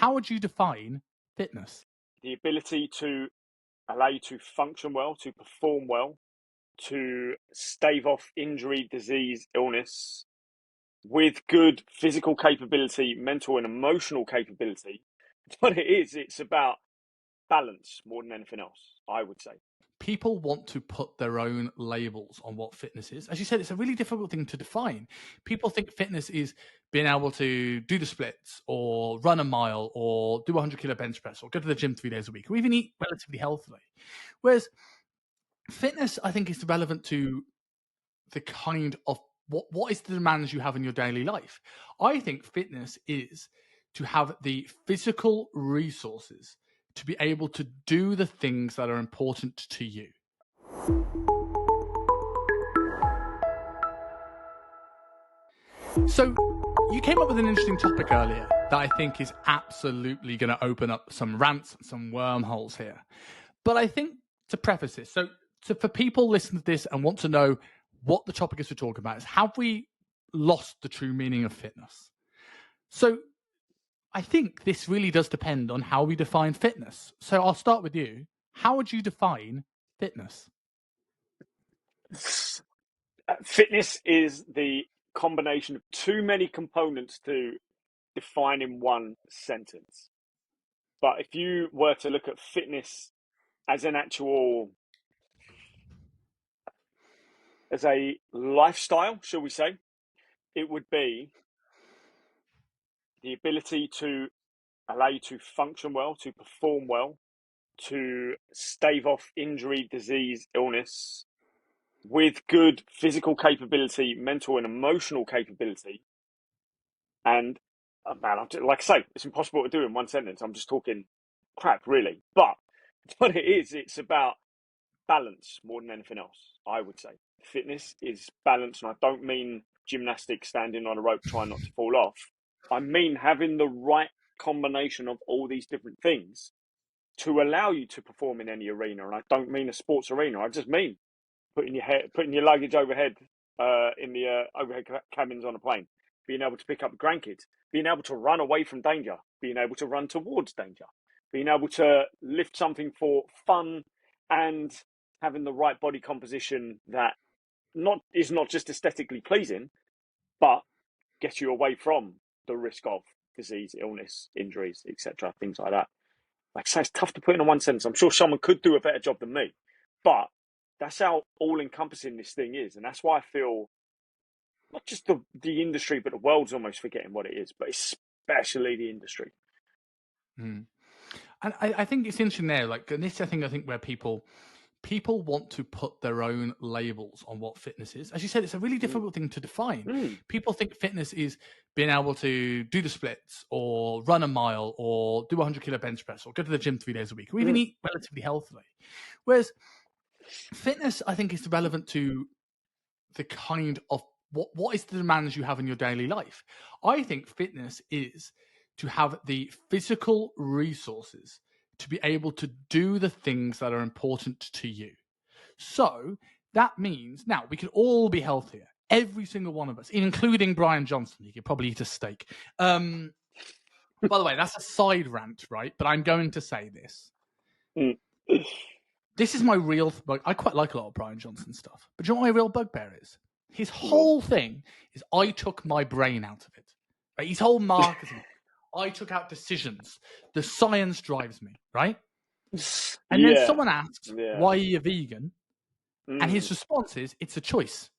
How would you define fitness? The ability to allow you to function well, to perform well, to stave off injury, disease, illness, with good physical capability, mental and emotional capability. What it is, it's about balance more than anything else, I would say. People want to put their own labels on what fitness is. As you said, it's a really difficult thing to define. People think fitness is being able to do the splits or run a mile or do a 100-kilo bench press or go to the gym 3 days a week or even eat relatively healthily. Whereas fitness, I think, is relevant to the kind of what is the demands you have in your daily life. I think fitness is to have the physical resources to be able to do the things that are important to you. So you came up with an interesting topic earlier that I think is absolutely going to open up some rants and some wormholes here. But I think to preface this, so for people listening to this and want to know what the topic is to talk about, is have we lost the true meaning of fitness? So I think this really does depend on how we define fitness. So I'll start with you. How would you define fitness? Fitness is the combination of too many components to define in one sentence. But if you were to look at fitness as as a lifestyle, shall we say, it would be the ability to allow you to function well, to perform well, to stave off injury, disease, illness, with good physical capability, mental and emotional capability. And man, like I say, it's impossible to do in one sentence. I'm just talking crap, really. But what it is, it's about balance more than anything else, I would say. Fitness is balance, and I don't mean gymnastics, standing on a rope, trying not to fall off. I mean having the right combination of all these different things to allow you to perform in any arena. And I don't mean a sports arena. I just mean putting your luggage overhead in the overhead cabins on a plane, being able to pick up grandkids, being able to run away from danger, being able to run towards danger, being able to lift something for fun, and having the right body composition that is not just aesthetically pleasing, but gets you away from the risk of disease, illness, injuries, etc., things like that. Like I say, it's tough to put in one sentence. I'm sure someone could do a better job than me, but that's how all-encompassing this thing is, and that's why I feel not just the industry, but the world's almost forgetting what it is, but especially the industry. And I think it's interesting there, like, and this I think where people want to put their own labels on what fitness is. As you said, it's a really difficult thing to define. People think fitness is being able to do the splits or run a mile or do a 100-kilo bench press or go to the gym 3 days a week or even eat relatively healthily. Whereas fitness, I think, is relevant to the kind of what is the demands you have in your daily life. I think fitness is to have the physical resources to be able to do the things that are important to you. So that means now we could all be healthier. Every single one of us, including Brian Johnson. He could probably eat a steak. By the way, that's a side rant, right? But I'm going to say this. This is my real... I quite like a lot of Brian Johnson stuff. But do you know what my real bugbear is? His whole thing is I took my brain out of it. Right? His whole marketing... I took out decisions. The science drives me, right? And then someone asks, why are you a vegan? And his response is, it's a choice.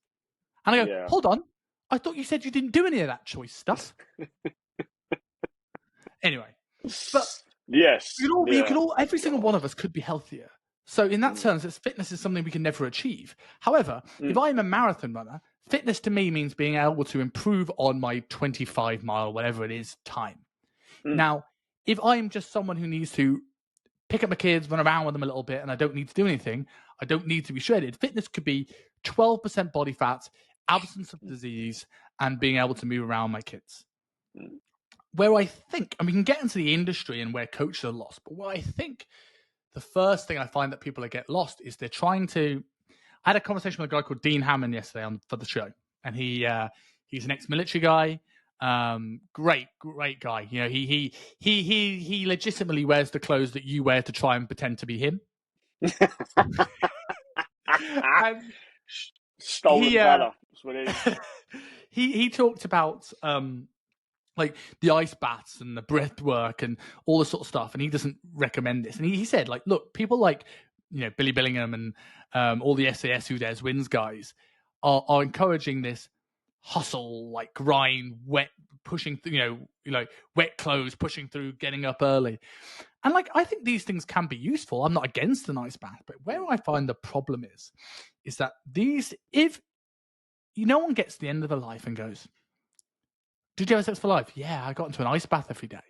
And I go, hold on. I thought you said you didn't do any of that choice stuff. Anyway. But you could all, every single one of us could be healthier. So in that sense, fitness is something we can never achieve. However, if I'm a marathon runner, fitness to me means being able to improve on my 25-mile, whatever it is, time. Now, if I'm just someone who needs to pick up my kids, run around with them a little bit, and I don't need to do anything, I don't need to be shredded, fitness could be 12% body fat, absence of disease, and being able to move around my kids. Where I think, and we can get into the industry and where coaches are lost, but where I think the first thing I find that people get lost is they're trying to... I had a conversation with a guy called Dean Hammond yesterday for the show, and he's an ex-military guy. Great guy. You know, he legitimately wears the clothes that you wear to try and pretend to be him. And stolen valor. That's what it is. he talked about like the ice baths and the breath work and all this sort of stuff, and he doesn't recommend this. And he said, like, look, people like, you know, Billy Billingham and all the SAS Who Dares Wins guys are encouraging this hustle, like grind, wet, pushing through, you know, wet clothes, pushing through, getting up early. And like, I think these things can be useful. I'm not against an ice bath, but where I find the problem is that if no one gets to the end of their life and goes, did you have sex for life? Yeah, I got into an ice bath every day.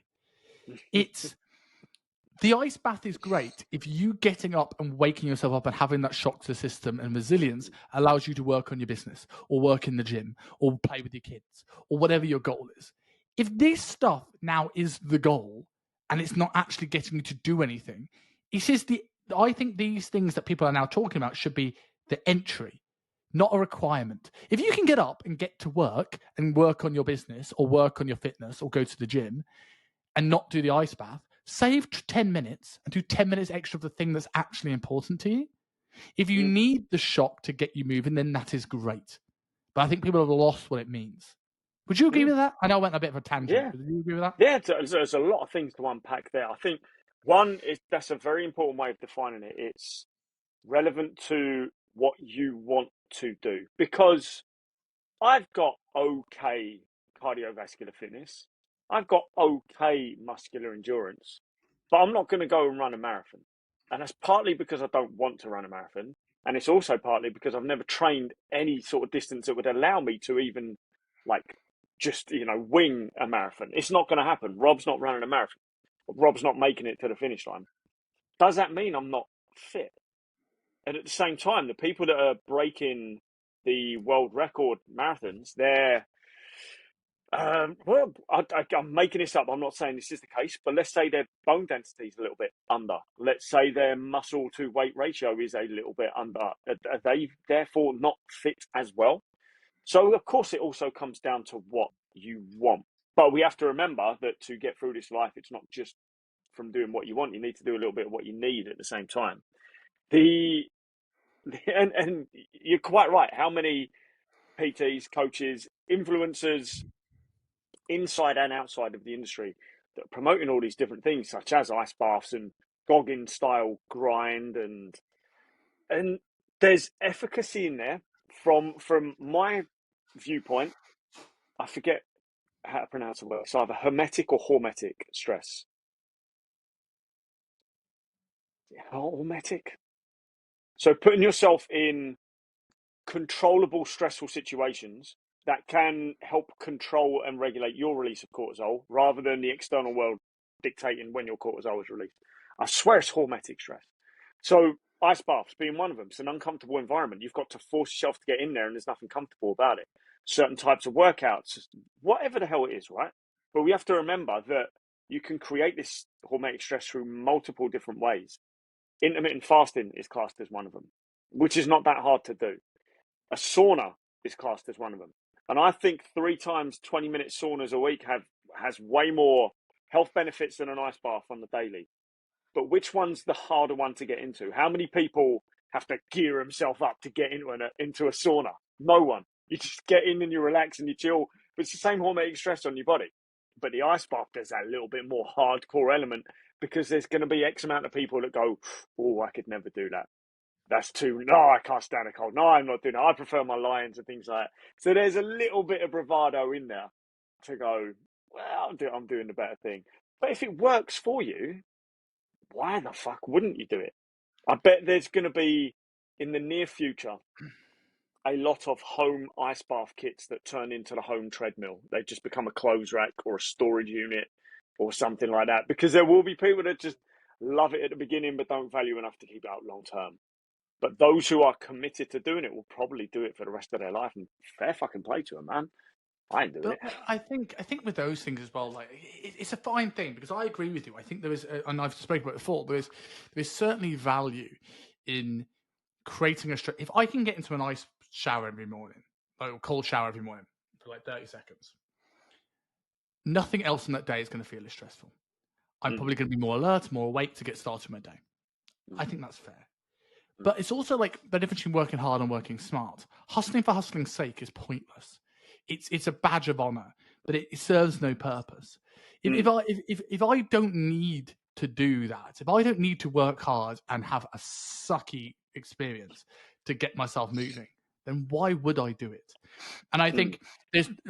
The ice bath is great if you getting up and waking yourself up and having that shock to the system and resilience allows you to work on your business or work in the gym or play with your kids or whatever your goal is. If this stuff now is the goal and it's not actually getting you to do anything, I think these things that people are now talking about should be the entry, not a requirement. If you can get up and get to work and work on your business or work on your fitness or go to the gym and not do the ice bath, save 10 minutes and do 10 minutes extra of the thing that's actually important to you. If you need the shock to get you moving, then that is great. But I think people have lost what it means. Would you agree with that? I know I went on a bit of a tangent. Yeah. Would you agree with that? Yeah, there's a lot of things to unpack there. I think that's a very important way of defining it. It's relevant to what you want to do, because I've got okay cardiovascular fitness. I've got okay muscular endurance, but I'm not going to go and run a marathon. And that's partly because I don't want to run a marathon. And it's also partly because I've never trained any sort of distance that would allow me to even just, wing a marathon. It's not going to happen. Robb's not running a marathon. Robb's not making it to the finish line. Does that mean I'm not fit? And at the same time, the people that are breaking the world record marathons, they're I'm making this up. I'm not saying this is the case, but let's say their bone density is a little bit under. Let's say their muscle to weight ratio is a little bit under. Are they therefore not fit as well? So of course, it also comes down to what you want. But we have to remember that to get through this life, it's not just from doing what you want. You need to do a little bit of what you need at the same time. And you're quite right. How many PTs, coaches, influencers, inside and outside of the industry, that are promoting all these different things, such as ice baths and Goggins style grind, and there's efficacy in there from my viewpoint. I forget how to pronounce the word. It's either hermetic or hormetic stress. Hormetic. So putting yourself in controllable, stressful situations that can help control and regulate your release of cortisol rather than the external world dictating when your cortisol is released. I swear it's hormetic stress. So ice baths being one of them. It's an uncomfortable environment. You've got to force yourself to get in there, and there's nothing comfortable about it. Certain types of workouts, whatever the hell it is, right? But we have to remember that you can create this hormetic stress through multiple different ways. Intermittent fasting is classed as one of them, which is not that hard to do. A sauna is classed as one of them. And I think 3 times 20-minute saunas a week has way more health benefits than an ice bath on the daily. But which one's the harder one to get into? How many people have to gear themselves up to get into a sauna? No one. You just get in and you relax and you chill. But it's the same hormetic stress on your body. But the ice bath does that little bit more hardcore element, because there's going to be X amount of people that go, oh, I could never do that. That's no, I can't stand a cold. No, I'm not doing that. I prefer my lions and things like that. So there's a little bit of bravado in there to go, well, I'm doing the better thing. But if it works for you, why the fuck wouldn't you do it? I bet there's going to be, in the near future, a lot of home ice bath kits that turn into the home treadmill. They just become a clothes rack or a storage unit or something like that, because there will be people that just love it at the beginning but don't value enough to keep it out long term. But those who are committed to doing it will probably do it for the rest of their life, and fair fucking play to them, man. I ain't doing it. I think with those things as well, like it's a fine thing, because I agree with you. I think there is, and I've spoken about it before, there is certainly value in creating if I can get into an ice shower every morning, like a cold shower every morning for like 30 seconds, nothing else on that day is going to feel as stressful. I'm probably going to be more alert, more awake to get started with my day. I think that's fair. But it's also like the difference between working hard and working smart. Hustling for hustling's sake is pointless. It's a badge of honor, but it serves no purpose. If I don't need to do that, if I don't need to work hard and have a sucky experience to get myself moving, then why would I do it? And I think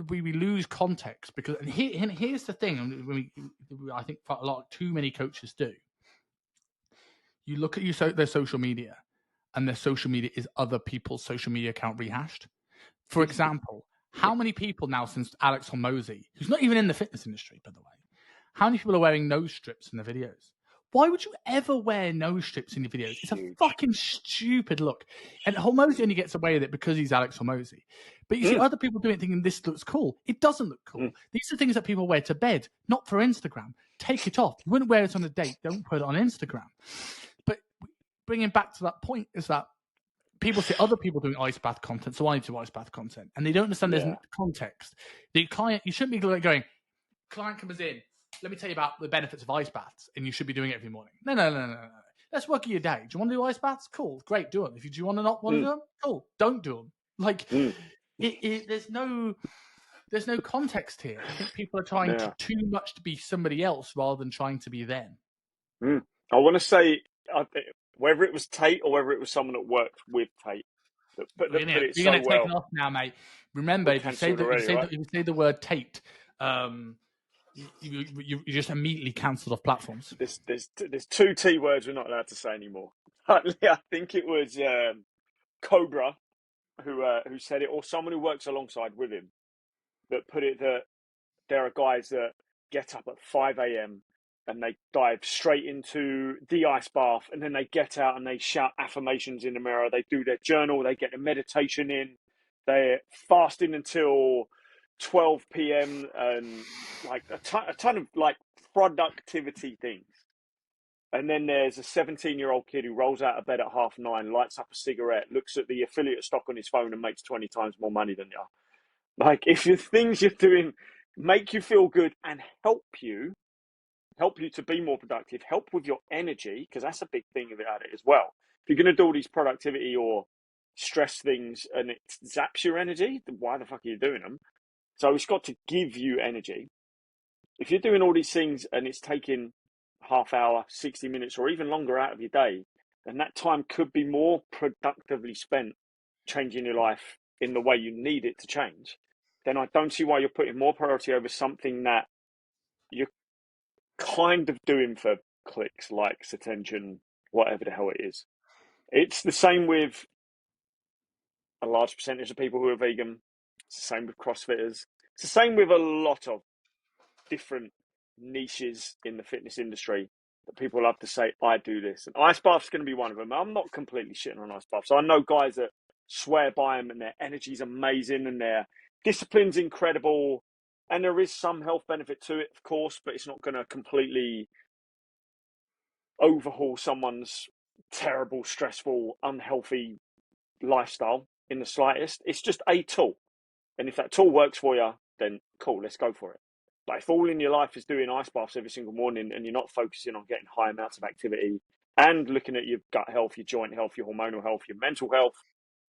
we lose context because, and here's the thing, I think too many coaches do. You look at their social media, and their social media is other people's social media account rehashed. For example, how many people now, since Alex Hormozy, who's not even in the fitness industry, by the way, how many people are wearing nose strips in the videos? Why would you ever wear nose strips in your videos? It's a fucking stupid look. And Hormozy only gets away with it because he's Alex Hormozy. But you see other people doing it thinking this looks cool. It doesn't look cool. These are things that people wear to bed, not for Instagram. Take it off. You wouldn't wear it on a date. Don't put it on Instagram. But bringing back to that point is that people see other people doing ice bath content, so I need to do ice bath content. And they don't understand there's context. The client, you shouldn't be going, client comes in, let me tell you about the benefits of ice baths, and you should be doing it every morning. No. Let's work your day. Do you want to do ice baths? Cool, great, do them. If you do you want to not want to do them, cool, don't do them. Like, there's no context here. I think people are trying too much to be somebody else rather than trying to be them. I want to say, whether it was Tate or whether it was someone that worked with Tate, you're going to take it off now, mate. Remember, if you say the word Tate, you just immediately cancelled off platforms. There's two T words we're not allowed to say anymore. I think it was Cobra who said it, or someone who works alongside with him, that put it that there are guys that get up at 5 a.m. and they dive straight into the ice bath, and then they get out and they shout affirmations in the mirror. They do their journal, they get their meditation in, they're fasting until 12 p.m. and like a ton of like productivity things. And then there's a 17-year-old kid who rolls out of bed at 9:30, lights up a cigarette, looks at the affiliate stock on his phone and makes 20 times more money than you. Like, if your things you're doing make you feel good and help you to be more productive, help with your energy, because that's a big thing about it as well. If you're going to do all these productivity or stress things and it zaps your energy, then why the fuck are you doing them? So it's got to give you energy. If you're doing all these things and it's taking half hour, 60 minutes, or even longer out of your day, then that time could be more productively spent changing your life in the way you need it to change. Then I don't see why you're putting more priority over something that you're kind of doing for clicks, likes, attention, whatever the hell it is. It's the same with a large percentage of people who are vegan. It's the same with CrossFitters. It's the same with a lot of different niches in the fitness industry that people love to say, I do this. And ice bath's going to be one of them. I'm not completely shitting on ice baths. So I know guys that swear by them and their energy's amazing and their discipline's incredible. And there is some health benefit to it, of course, but it's not going to completely overhaul someone's terrible, stressful, unhealthy lifestyle in the slightest. It's just a tool. And if that tool works for you, then cool, let's go for it. But if all in your life is doing ice baths every single morning and you're not focusing on getting high amounts of activity and looking at your gut health, your joint health, your hormonal health, your mental health,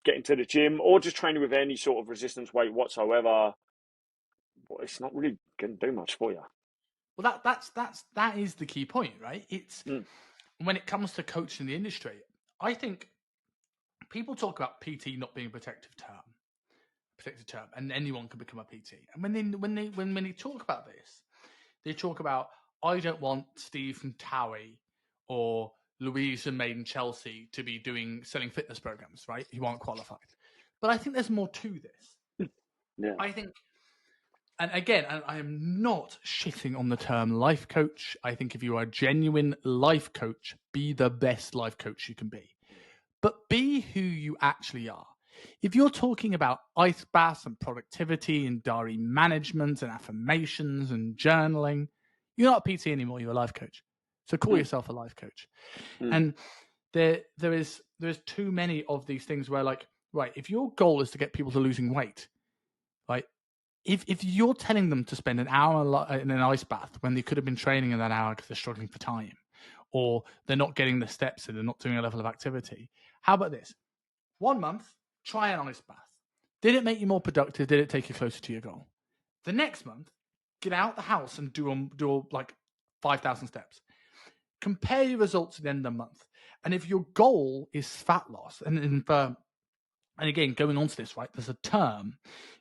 getting to the gym, or just training with any sort of resistance weight whatsoever, well, it's not really going to do much for you. Well, that is the key point, right? It's when it comes to coaching the industry, I think people talk about PT not being a protective term, and anyone can become a PT. And when they talk about this, they talk about, I don't want Steve from Towie or Louise from Made in Chelsea to be selling fitness programs, right? Who aren't qualified. But I think there's more to this. Yeah. I think, and again, I am not shitting on the term life coach. I think if you are a genuine life coach, be the best life coach you can be. But be who you actually are. If you're talking about ice baths and productivity and diary management and affirmations and journaling, you're not a PT anymore, you're a life coach. So call yourself a life coach. And there is too many of these things where, like, right, if your goal is to get people to losing weight, right, if you're telling them to spend an hour in an ice bath when they could have been training in that hour because they're struggling for time, or they're not getting the steps and they're not doing a level of activity, how about this? 1 month, try an ice bath. Did it make you more productive? Did it take you closer to your goal? The next month, get out the house and do like 5,000 steps. Compare your results at the end of the month. And if your goal is fat loss, and again, going on to this, right? There's a term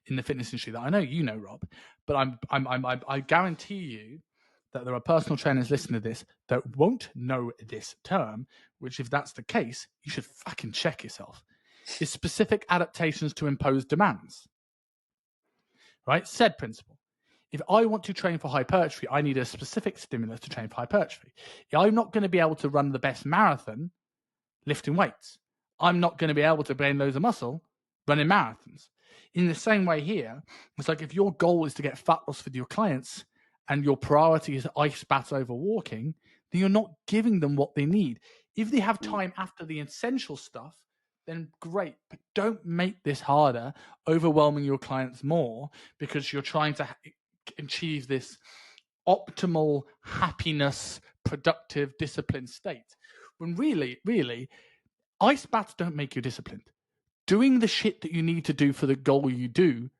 in the fitness industry that I know you know, Rob, but I guarantee you that there are personal trainers listening to this that won't know this term. Which, if that's the case, you should fucking check yourself. Is specific adaptations to impose demands, right? Said principle. If I want to train for hypertrophy, I need a specific stimulus to train for hypertrophy. I'm not going to be able to run the best marathon lifting weights. I'm not going to be able to gain loads of muscle running marathons. In the same way here, it's like if your goal is to get fat loss with your clients and your priority is ice baths over walking, then you're not giving them what they need. If they have time after the essential stuff, then great, but don't make this harder, overwhelming your clients more because you're trying to achieve this optimal happiness, productive, disciplined state. When really, ice baths don't make you disciplined. Doing the shit that you need to do for the goal you do,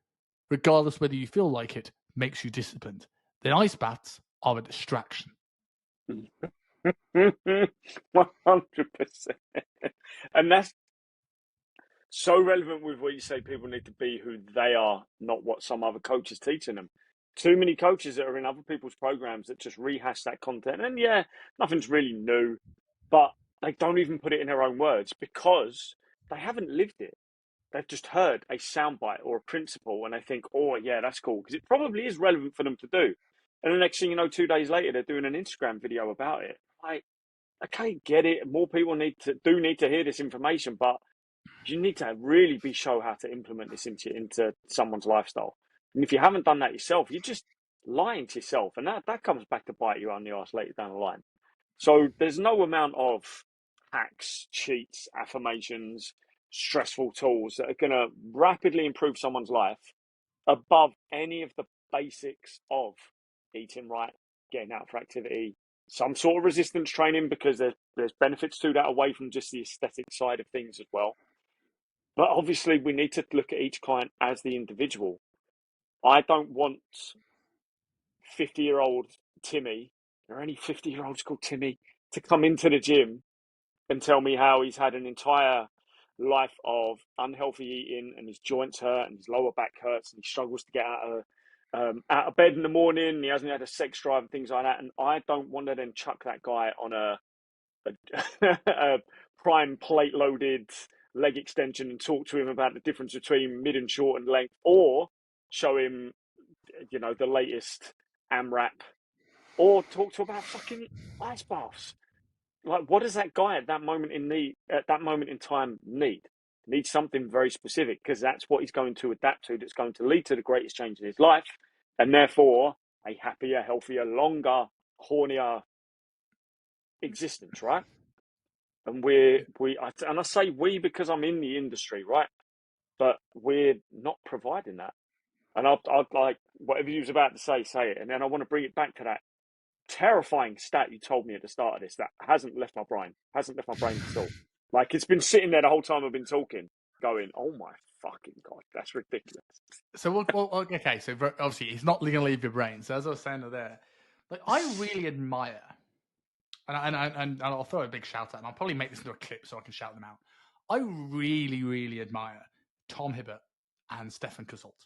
regardless whether you feel like it, makes you disciplined. The ice baths are a distraction. 100%. And that's so relevant with what you say. People need to be who they are, not what some other coach is teaching them. Too many coaches that are in other people's programs that just rehash that content. And yeah, nothing's really new, but they don't even put it in their own words because they haven't lived it. They've just heard a soundbite or a principle and they think, oh, yeah, that's cool. Because it probably is relevant for them to do. And the next thing you know, 2 days later, they're doing an Instagram video about it. Like, okay, get it. More people need to hear this information, but you need to really be show how to implement this into someone's lifestyle. And if you haven't done that yourself, you're just lying to yourself. And that comes back to bite you on the arse later down the line. So there's no amount of hacks, cheats, affirmations, stressful tools that are going to rapidly improve someone's life above any of the basics of eating right, getting out for activity, some sort of resistance training, because there's benefits to that away from just the aesthetic side of things as well. But obviously, we need to look at each client as the individual. I don't want 50-year-old Timmy, there are only 50-year-olds called Timmy, to come into the gym and tell me how he's had an entire life of unhealthy eating and his joints hurt and his lower back hurts and he struggles to get out of bed in the morning and he hasn't had a sex drive and things like that. And I don't want to then chuck that guy on a prime plate loaded leg extension and talk to him about the difference between mid and short and length, or show him, the latest AMRAP, or talk to him about fucking ice baths. Like, what does that guy at that moment in time need? Needs something very specific, because that's what he's going to adapt to, that's going to lead to the greatest change in his life, and therefore a happier, healthier, longer, hornier existence, right? And I say we because I'm in the industry, right? But we're not providing that. And I'd like, whatever you was about to say it. And then I want to bring it back to that terrifying stat you told me at the start of this that hasn't left my brain at all. Like, it's been sitting there the whole time I've been talking, going, oh my fucking God, that's ridiculous. So, okay, so obviously it's not going to leave your brain. So as I was saying there, like, I really admire, and I'll throw a big shout out, and I'll probably make this into a clip so I can shout them out. I really, really admire Tom Hibbert and Stefan Kusult.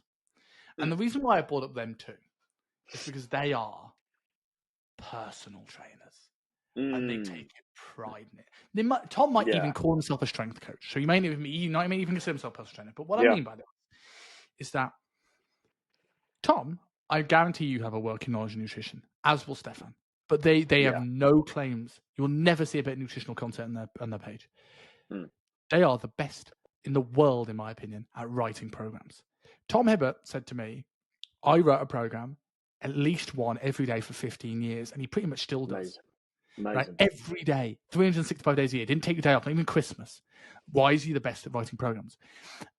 And the reason why I brought up them too is because they are personal trainers. And they take pride in it. Tom might even call himself a strength coach. So he may even consider himself a personal trainer. But what I mean by that is that Tom, I guarantee you have a working knowledge of nutrition, as will Stefan. But they have no claims. You'll never see a bit of nutritional content on their page. They are the best in the world, in my opinion, at writing programs. Tom Hibbert said to me, I wrote a program, at least one every day for 15 years, and he pretty much still does. Amazing. Right? Every day, 365 days a year. Didn't take a day off, not even Christmas. Why is he the best at writing programs?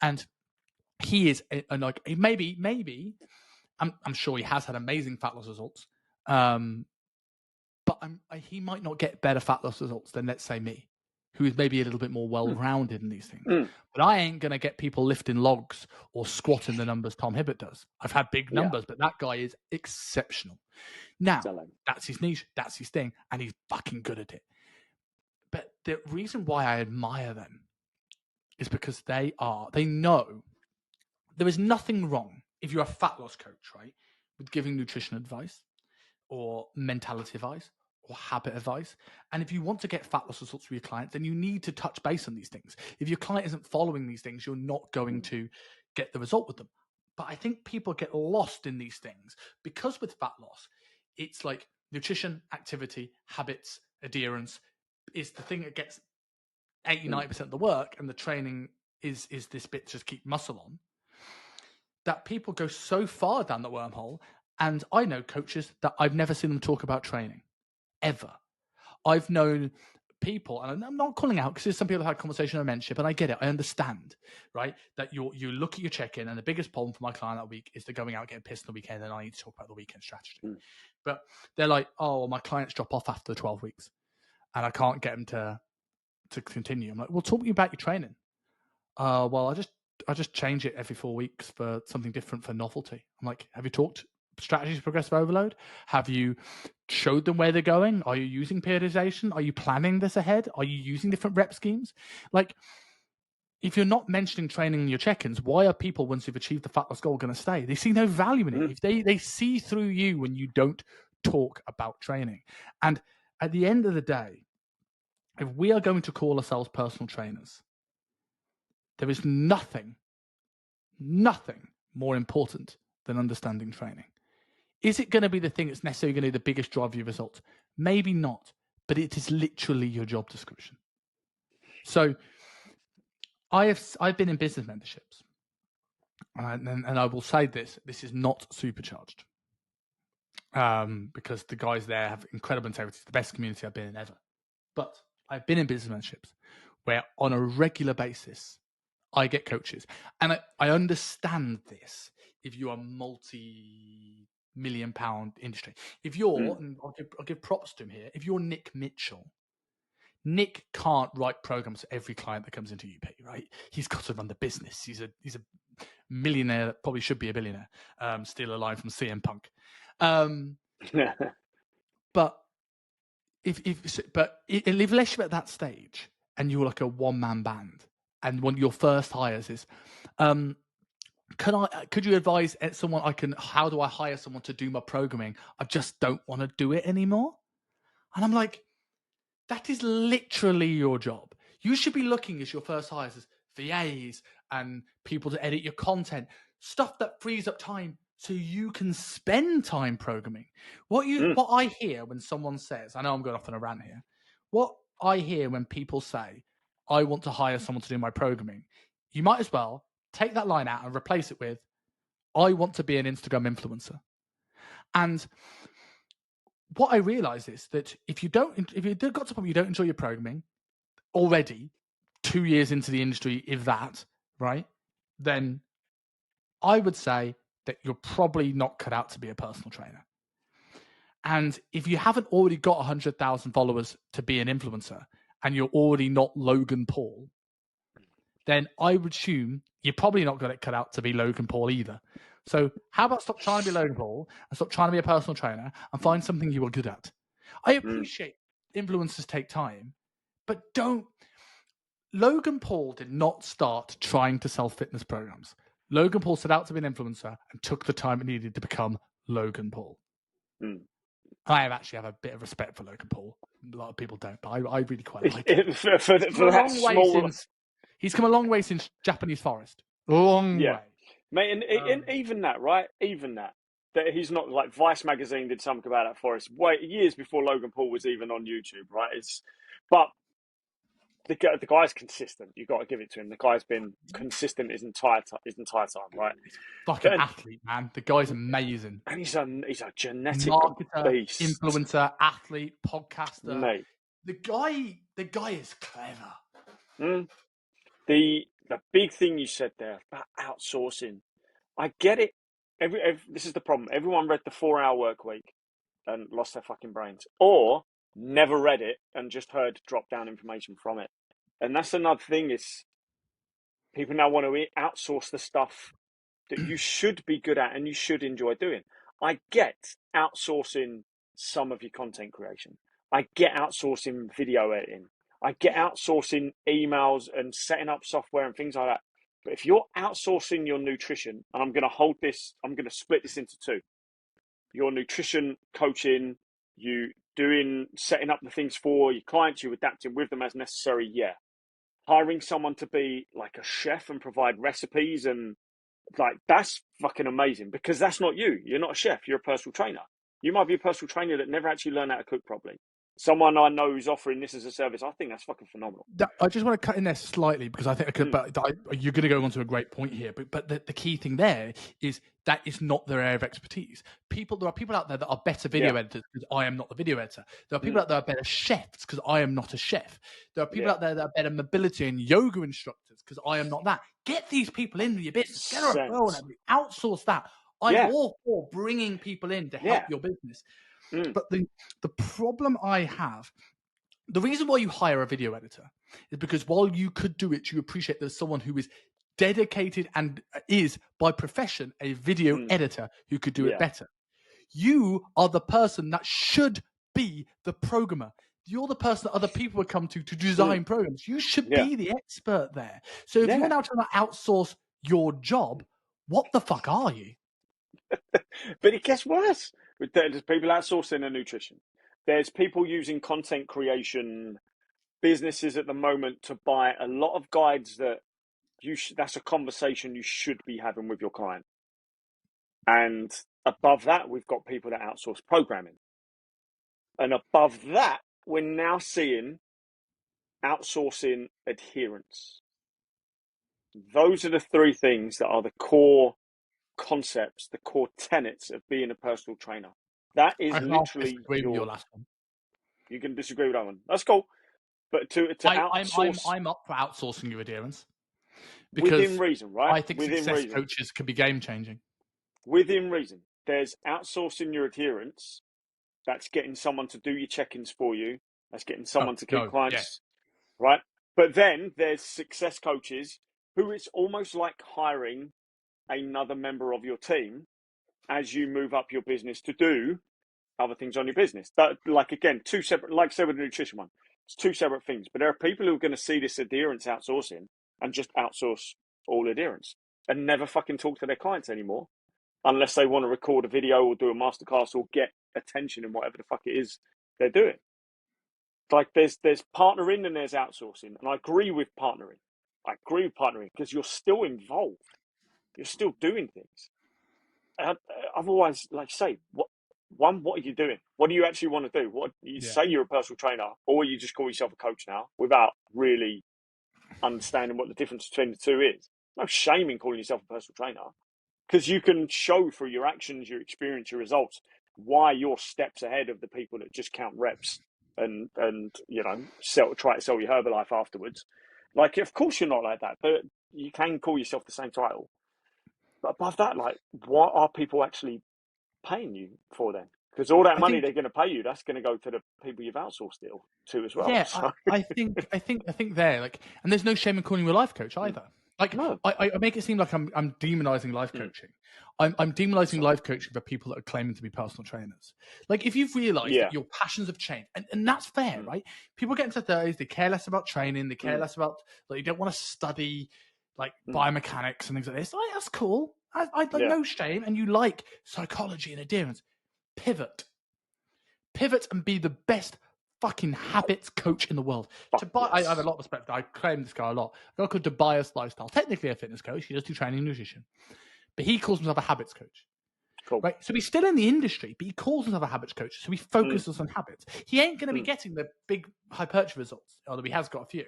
And he is, maybe I'm sure he has had amazing fat loss results, but he might not get better fat loss results than, let's say, me, who is maybe a little bit more well-rounded in these things. But I ain't going to get people lifting logs or squatting the numbers Tom Hibbert does. I've had big numbers, but that guy is exceptional. Now, that's his niche, that's his thing, and he's fucking good at it. But the reason why I admire them is because they know there is nothing wrong if you're a fat loss coach, right, with giving nutrition advice or mentality advice or habit advice. And if you want to get fat loss results for your client, then you need to touch base on these things. If your client isn't following these things, you're not going to get the result with them. But I think people get lost in these things because with fat loss, it's like nutrition, activity, habits, adherence is the thing that gets 80-90% of the work, and the training is this bit to just keep muscle on, that people go so far down the wormhole. And I know coaches that I've never seen them talk about training, ever. I've known people, and I'm not calling out because there's some people who had conversation on mentorship, and I get it, I understand, right? That you look at your check-in, and the biggest problem for my client that week is they're going out getting pissed on the weekend, and I need to talk about the weekend strategy. But they're like, oh, my clients drop off after the 12 weeks, and I can't get them to continue. I'm like, well, talk to me about your training. Well, I just change it every 4 weeks for something different for novelty. I'm like, have you talked strategies progressive overload? Have you showed them where they're going? Are you using periodization? Are you planning this ahead? Are you using different rep schemes? Like, if you're not mentioning training in your check-ins, why are people, once you've achieved the fat loss goal, going to stay? They see no value in it. If they see through you when you don't talk about training. And at the end of the day, if we are going to call ourselves personal trainers, there is nothing more important than understanding training. Is it going to be the thing that's necessarily going to be the biggest drive of your results? Maybe not, but it is literally your job description. So I've been in business mentorships, and I will say this is not supercharged, because the guys there have incredible integrity. It's the best community I've been in ever. But I've been in business mentorships where on a regular basis, I get coaches. And I understand this if you're a multi-million-pound industry. If you're, and I'll give props to him here, if you're Nick Mitchell, Nick can't write programs for every client that comes into UP, right? He's got to run the business. He's a millionaire that probably should be a billionaire. Steal a line from CM Punk. But unless you're at that stage and you're like a one-man band, and one of your first hires is, could you advise someone how do I hire someone to do my programming? I just don't want to do it anymore. And I'm like, that is literally your job. You should be looking as your first hires as VAs and people to edit your content, stuff that frees up time so you can spend time programming. What I hear when someone says, I know I'm going off on a rant here, what I hear when people say, I want to hire someone to do my programming, you might as well take that line out and replace it with, I want to be an Instagram influencer. And what I realize is that if you've got to the point you don't enjoy your programming already, 2 years into the industry, if that, right, then I would say that you're probably not cut out to be a personal trainer. And if you haven't already got 100,000 followers to be an influencer, and you're already not Logan Paul, then I would assume you're probably not going to cut out to be Logan Paul either. So how about stop trying to be Logan Paul and stop trying to be a personal trainer and find something you are good at? I appreciate influencers take time, but don't. Logan Paul did not start trying to sell fitness programs. Logan Paul set out to be an influencer and took the time it needed to become Logan Paul. I actually have a bit of respect for Logan Paul. A lot of people don't, but I really quite like him. He's come a long way since Japanese Forest. Long way. Mate, and even that, right? Even that he's not like Vice magazine did something about that for us years before Logan Paul was even on YouTube, right? But the guy's consistent. You've got to give it to him. The guy's been consistent his entire time, right? He's like an athlete, man. The guy's amazing. And he's a genetic marketer, beast. Influencer, athlete, podcaster. Mate. The guy is clever. The big thing you said there about outsourcing, I get it. this is the problem. Everyone read the 4-Hour Work Week and lost their fucking brains, or never read it and just heard drop down information from it. And that's another thing, is people now want to outsource the stuff that you should be good at and you should enjoy doing. I get outsourcing some of your content creation. I get outsourcing video editing. I get outsourcing emails and setting up software and things like that. But if you're outsourcing your nutrition, and I'm going to split this into two. Your nutrition coaching, you setting up the things for your clients, you adapting with them as necessary, yeah. Hiring someone to be like a chef and provide recipes, and like, that's fucking amazing, because that's not you. You're not a chef, you're a personal trainer. You might be a personal trainer that never actually learned how to cook properly. Someone I know who's offering this as a service, I think that's fucking phenomenal. I just want to cut in there slightly, because I think I could, but you're going to go on to a great point here. But the key thing there is that is not their area of expertise. There are people out there that are better video editors, because I am not the video editor. There are people out there that are better chefs, because I am not a chef. There are people out there that are better mobility and yoga instructors, because I am not that. Get these people into your business. Get a referral and outsource that. I'm all for bringing people in to help your business. But the problem I have, the reason why you hire a video editor is because while you could do it, you appreciate there's someone who is dedicated and is by profession a video editor who could do it better. You are the person that should be the programmer. You're the person that other people would come to design programs. You should be the expert there. So if you're now trying to outsource your job, what the fuck are you? But it gets worse. There's people outsourcing their nutrition. There's people using content creation businesses at the moment to buy a lot of guides that that's a conversation you should be having with your client. And above that, we've got people that outsource programming. And above that, we're now seeing outsourcing adherence. Those are the three things that are the core concepts, the core tenets of being a personal trainer. That is literally your last one. You can disagree with that one. That's cool. But to outsource, I'm up for outsourcing your adherence, because within reason, right? I think success coaches can be game changing. Within reason, there's outsourcing your adherence. That's getting someone to do your check-ins for you. That's getting someone to keep clients, right? But then there's success coaches who it's almost like hiring another member of your team as you move up your business to do other things on your business. That, like, again, two separate, like I said with the nutrition one, it's two separate things. But there are people who are going to see this adherence outsourcing and just outsource all adherence and never fucking talk to their clients anymore, unless they want to record a video or do a masterclass or get attention in whatever the fuck it is they're doing. Like, there's partnering and there's outsourcing. And I agree with partnering. Because you're still involved. You're still doing things. Otherwise, like, say, what are you doing? What do you actually want to do? What you say you're a personal trainer, or you just call yourself a coach now without really understanding what the difference between the two is? No shame in calling yourself a personal trainer, because you can show through your actions, your experience, your results, why you're steps ahead of the people that just count reps and try to sell your Herbalife afterwards. Like, of course you're not like that, but you can call yourself the same title. But above that, like, what are people actually paying you for then? Because all that money they're going to pay you, that's going to go to the people you've outsourced it to as well. Yeah, so. I think there, like, and there's no shame in calling you a life coach either. Like, no. I make it seem like I'm demonizing life coaching. I'm demonizing life coaching for people that are claiming to be personal trainers. Like, if you've realized that your passions have changed, and that's fair, right? People get into their 30s, they care less about training, they care less about, like, you don't want to study like biomechanics and things like this. Like, that's cool. I like no shame, and you like psychology and adherence. Pivot and be the best fucking habits coach in the world. I have a lot of respect. I claim this guy a lot. A guy called Tobias Lifestyle, technically a fitness coach. He does do training and nutrition, but he calls himself a habits coach. Cool. Right? So he's still in the industry, but he calls himself a habits coach. So he focuses on habits. He ain't going to be getting the big hypertrophy results, although he has got a few.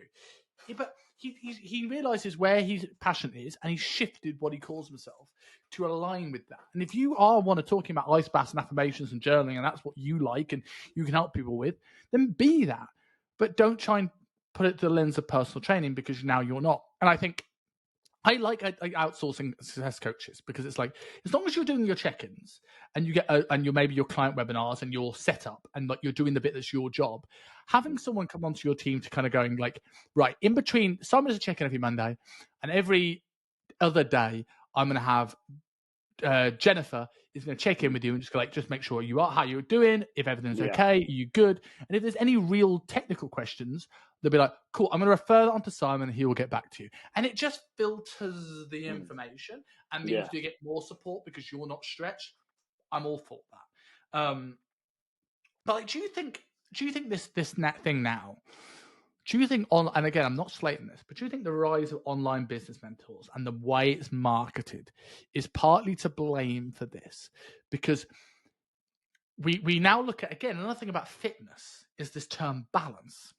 Yeah, but he realizes where his passion is, and he's shifted what he calls himself to align with that. And if you want to talking about ice baths and affirmations and journaling, and that's what you like and you can help people with, then be that. But don't try and put it to the lens of personal training, because now you're not. And I think I like outsourcing success coaches because it's like, as long as you're doing your check-ins and you get and you're maybe your client webinars and your setup and like you're doing the bit that's your job, having someone come onto your team to kind of going like, right, in between, someone does a check-in every Monday, and every other day I'm going to have Jennifer is going to check in with you and just go like, just make sure you are how you're doing, if everything's okay, are you good, and if there's any real technical questions, they'll be like, cool, I'm going to refer that on to Simon and he will get back to you. And it just filters the information and means you get more support because you're not stretched. I'm all for that. But like, do you think this thing now, do you think and again, I'm not slating this, but do you think the rise of online business mentors and the way it's marketed is partly to blame for this? Because we now look at, again, another thing about fitness is this term balance,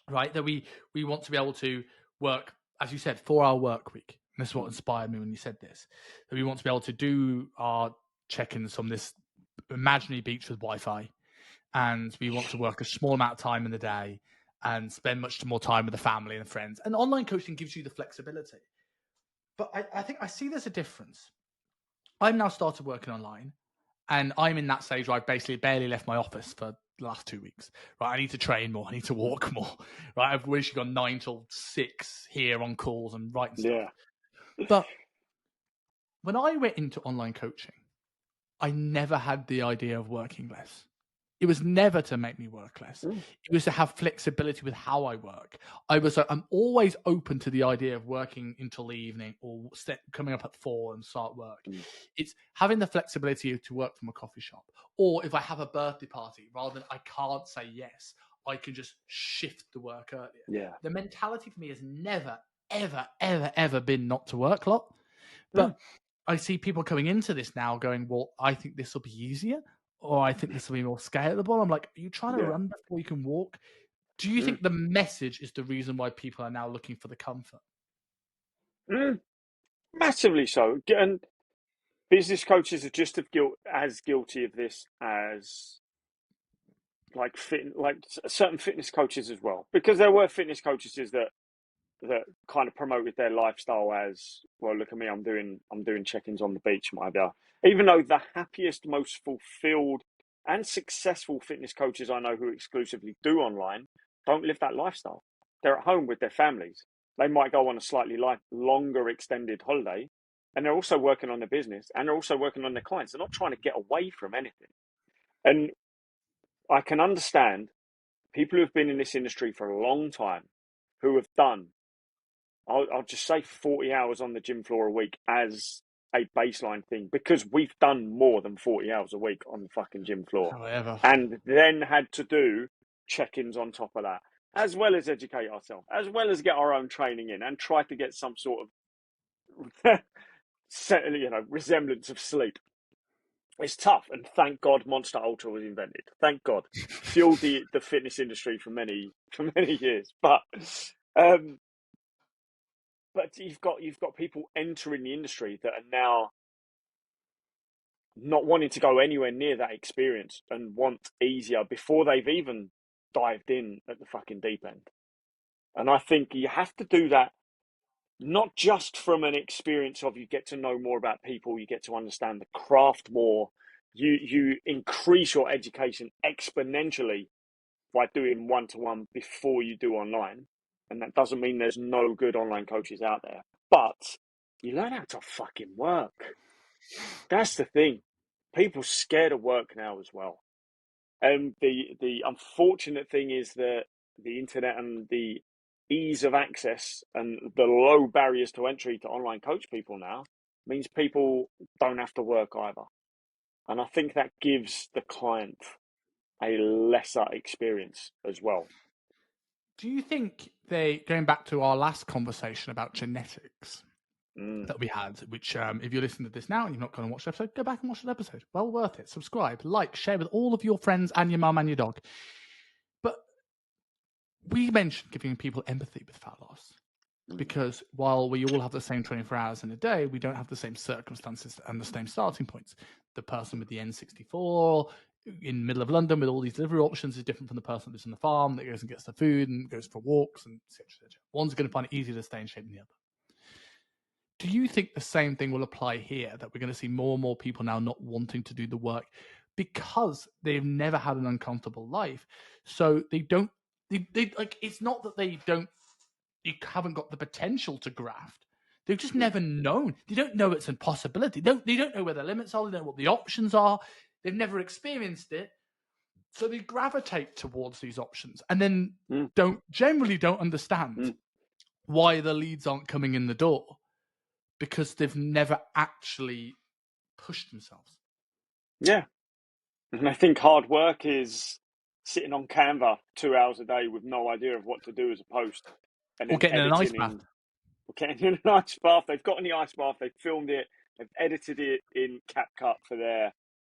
right? That we want to be able to work, as you said, 4-hour work week. And this is what inspired me when you said this, that we want to be able to do our check-ins from this imaginary beach with Wi-Fi. And we want to work a small amount of time in the day and spend much more time with the family and friends. And online coaching gives you the flexibility. But I think I see there's a difference. I've now started working online, and I'm in that stage where I've basically barely left my office for the last 2 weeks. Right, I need to train more. I need to walk more. Right, I've literally gone 9 till 6 here on calls and writing stuff. But when I went into online coaching, I never had the idea of working less. It was never to make me work less. It was to have flexibility with how I work. I'm always open to the idea of working until the evening or coming up at 4 and start work. It's having the flexibility to work from a coffee shop. Or if I have a birthday party, rather than I can't say yes, I can just shift the work earlier. Yeah. The mentality for me has never, ever, ever, ever been not to work a lot. But I see people coming into this now going, well, I think this will be easier. Or I think this will be more scalable. I'm like, are you trying to run before you can walk? Do you think the message is the reason why people are now looking for the comfort? Massively so. And business coaches are just as guilty of this as like certain fitness coaches as well. Because there were fitness coaches that kind of promoted their lifestyle as, well, look at me, I'm doing check-ins on the beach, whatever. Even though the happiest, most fulfilled and successful fitness coaches I know who exclusively do online don't live that lifestyle. They're at home with their families. They might go on a slightly longer extended holiday, and they're also working on their business and they're also working on their clients. They're not trying to get away from anything. And I can understand people who've been in this industry for a long time who have done, I'll just say 40 hours on the gym floor a week as a baseline thing, because we've done more than 40 hours a week on the fucking gym floor. However. And then had to do check-ins on top of that, as well as educate ourselves, as well as get our own training in and try to get some sort of resemblance of sleep. It's tough, and thank God Monster Ultra was invented. Thank God. Fueled the fitness industry for many years. But you've got people entering the industry that are now not wanting to go anywhere near that experience and want easier before they've even dived in at the fucking deep end. And I think you have to do that not just from an experience of, you get to know more about people, you get to understand the craft more, you increase your education exponentially by doing one-to-one before you do online. And that doesn't mean there's no good online coaches out there, but you learn how to fucking work. That's the thing. People scared of work now as well. And the unfortunate thing is that the internet and the ease of access and the low barriers to entry to online coach people now means people don't have to work either. And I think that gives the client a lesser experience as well. Do you think going back to our last conversation about genetics that we had, which if you're listening to this now and you've not gone and watched the episode, go back and watch the episode. Well worth it. Subscribe, like, share with all of your friends and your mum and your dog. But we mentioned giving people empathy with fat loss, because while we all have the same 24 hours in a day, we don't have the same circumstances and the same starting points. The person with the N64 in the middle of London with all these delivery options is different from the person that lives on the farm that goes and gets the food and goes for walks and etc. One's going to find it easier to stay in shape than the other. do you think the same thing will apply here, that we're going to see more and more people now not wanting to do the work because they've never had an uncomfortable life? So they don't, they like, it's not that they don't, you haven't got the potential to graft. They've just never known. They don't know it's a possibility. They don't know where the limits are. They don't know what the options are. They've never experienced it. So they gravitate towards these options and then generally don't understand why the leads aren't coming in the door, because they've never actually pushed themselves. Yeah. And I think hard work is sitting on Canva 2 hours a day with no idea of what to do as a post. And then getting in an ice bath. Getting in an ice bath. They've got in the ice bath, they've filmed it, they've edited it in CapCut for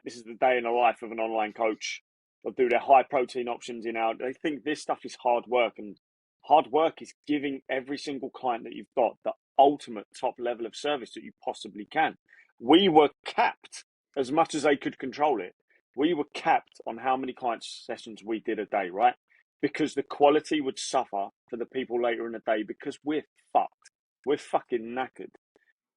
this is the day in the life of an online coach. They'll do their high protein options they think this stuff is hard work, and hard work is giving every single client that you've got the ultimate top level of service that you possibly can. We were capped as much as they could control it. We were capped on how many client sessions we did a day, right? Because the quality would suffer for the people later in the day, because we're fucked. We're fucking knackered.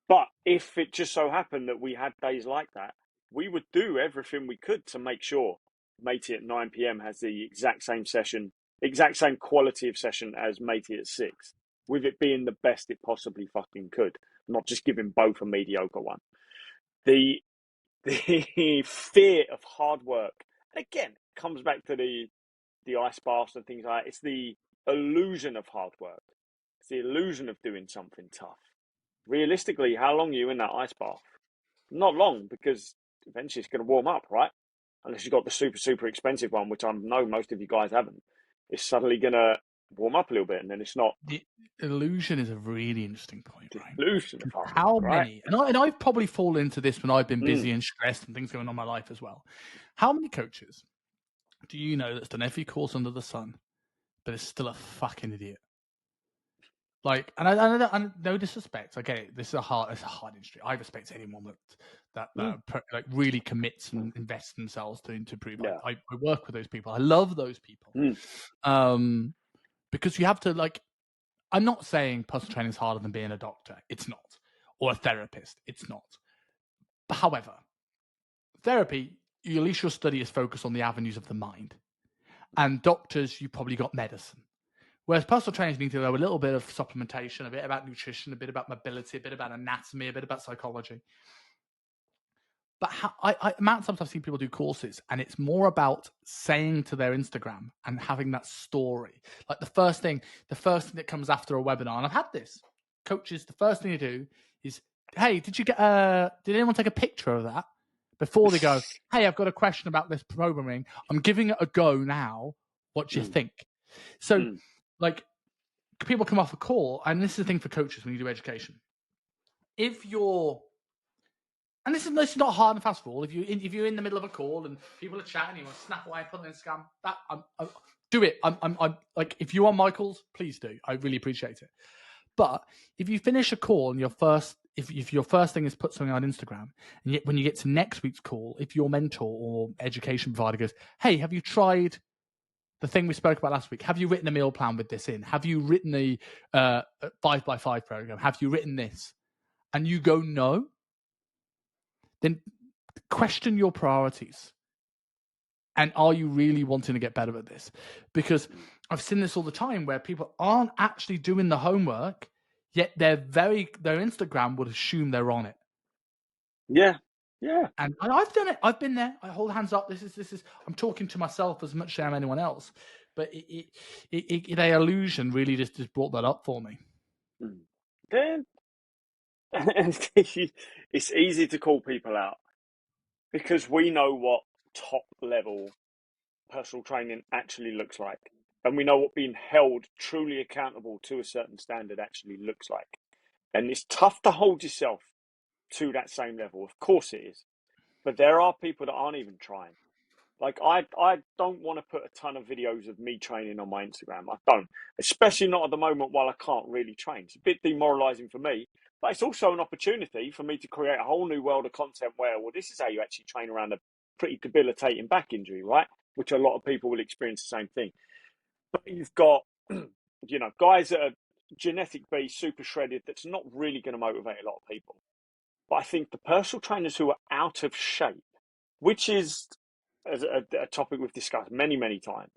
But if it just so happened that we had days like that, we would do everything we could to make sure Matey at 9 p.m. has the exact same session, exact same quality of session as Matey at 6, with it being the best it possibly fucking could, not just giving both a mediocre one. The fear of hard work, again, comes back to the ice baths and things like that. It's the illusion of hard work. It's the illusion of doing something tough. Realistically, how long are you in that ice bath? Not long, because eventually it's going to warm up, right? Unless you've got the super, super expensive one, which I know most of you guys haven't. It's suddenly going to warm up a little bit, and then it's not. The illusion is a really interesting point, right? Illusion of hard work, how right? many, and I've probably fallen into this when I've been busy and stressed and things going on in my life as well. How many coaches do you know that's done every course under the sun, but is still a fucking idiot? Like, and I no disrespect. I get it. This is a hard industry. I respect anyone that like really commits and invests themselves to improve. Yeah. I work with those people. I love those people. Because you have to, like, I'm not saying personal training is harder than being a doctor. It's not. Or a therapist. It's not. But however, therapy, at least your study is focused on the avenues of the mind. And doctors, you probably got medicine. Whereas personal trainers need to know a little bit of supplementation, a bit about nutrition, a bit about mobility, a bit about anatomy, a bit about psychology. But amount of times I've seen people do courses, and it's more about saying to their Instagram and having that story. Like the first thing that comes after a webinar, and I've had this, coaches, the first thing you do is, hey, did anyone take a picture of that? Before they go, hey, I've got a question about this programming. I'm giving it a go now. What do you think? So, like, people come off a call, and this is the thing for coaches when you do education. If you're, and this is not hard and fast for all. If you're in the middle of a call and people are chatting, you want to snap away, put it on Instagram. Do it. I'm like, if you are Michael's, please do. I really appreciate it. But if you finish a call and if your first thing is put something on Instagram, and yet when you get to next week's call, if your mentor or education provider goes, hey, have you tried the thing we spoke about last week? Have you written a meal plan with this in? Have you written a 5x5 program? Have you written this? And you go, no. Then question your priorities. And are you really wanting to get better at this? Because I've seen this all the time where people aren't actually doing the homework, yet their Instagram would assume they're on it. Yeah. Yeah. And I've done it. I've been there. I hold hands up. This is I'm talking to myself as much as I am anyone else. But the illusion really just brought that up for me. Then it's easy to call people out because we know what top level personal training actually looks like. And we know what being held truly accountable to a certain standard actually looks like. And it's tough to hold yourself to that same level. Of course it is. But there are people that aren't even trying. Like, I don't want to put a ton of videos of me training on my Instagram. I don't. Especially not at the moment while I can't really train. It's a bit demoralizing for me. But it's also an opportunity for me to create a whole new world of content where, well, this is how you actually train around a pretty debilitating back injury, right? Which a lot of people will experience the same thing. But you've got, guys that are genetic beast, super shredded, that's not really going to motivate a lot of people. But I think the personal trainers who are out of shape, which is a topic we've discussed many, many times,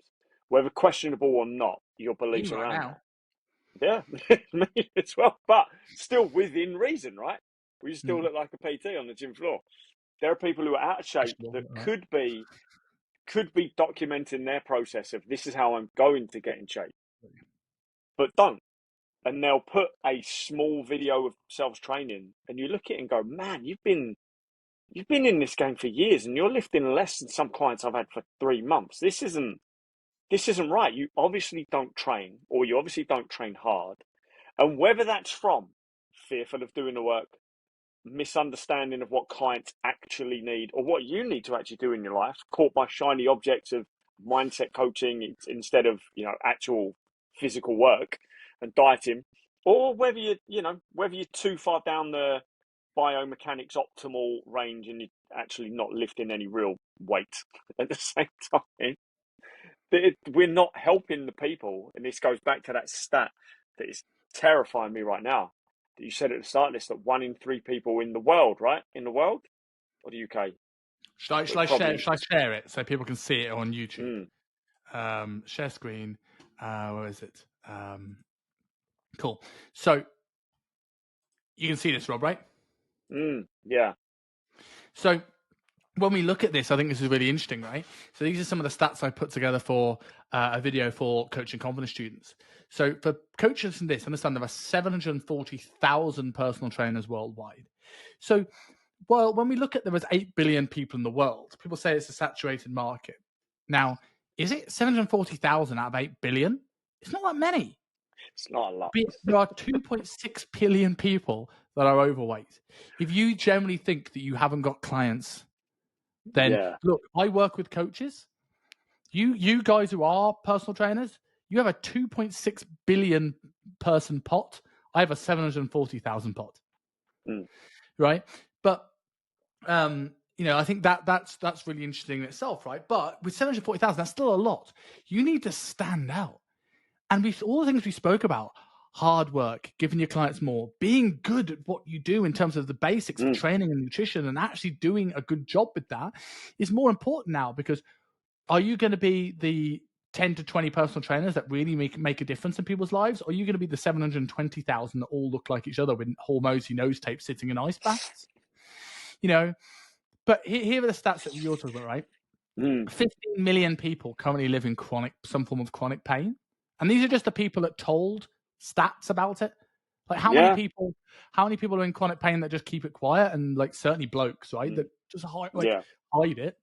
whether questionable or not, your beliefs You right around now. that. Yeah, me as well, but still within reason, right? We still look like a PT on the gym floor. There are people who are out of shape that Right. could be documenting their process of this is how I'm going to get in shape, but don't. And they'll put a small video of themselves training, and you look at it and go, "Man, you've been in this game for years, and you're lifting less than some clients I've had for 3 months. This isn't right. You obviously don't train, or you obviously don't train hard." And whether that's from fearful of doing the work, misunderstanding of what clients actually need, or what you need to actually do in your life, caught by shiny objects of mindset coaching instead of actual physical work and dieting, or whether you're too far down the biomechanics optimal range and you're actually not lifting any real weight at the same time. We're not helping the people, and this goes back to that stat that is terrifying me right now. That you said at the start of this, that 1 in 3 people in the world, right? In the world or the UK? Should I share it so people can see it on YouTube? Share screen. Where is it? Cool. So you can see this, Rob, right? Yeah. So when we look at this, I think this is really interesting, right? So these are some of the stats I put together for a video for coaching confidence students. So for coaches in this, understand there are 740,000 personal trainers worldwide. So, well, when we look at there was 8 billion people in the world, people say it's a saturated market. Now, is it 740,000 out of 8 billion? It's not that many. It's not a lot. There are 2.6 billion people that are overweight. If you generally think that you haven't got clients, then look, I work with coaches. You guys who are personal trainers, you have a 2.6 billion person pot. I have a 740,000 pot. Right? But I think that's really interesting in itself, right? But with 740,000, that's still a lot. You need to stand out. And all the things we spoke about, hard work, giving your clients more, being good at what you do in terms of the basics of training and nutrition, and actually doing a good job with that is more important now, because are you going to be the 10 to 20 personal trainers that really make a difference in people's lives? Or are you going to be the 720,000 that all look like each other with Hormozy nose tape sitting in ice baths? But here are the stats that you're talking about, right? 15 million people currently live in some form of chronic pain. And these are just the people that told stats about it. Like how many people are in chronic pain that just keep it quiet, and like certainly blokes, right? That just hide it.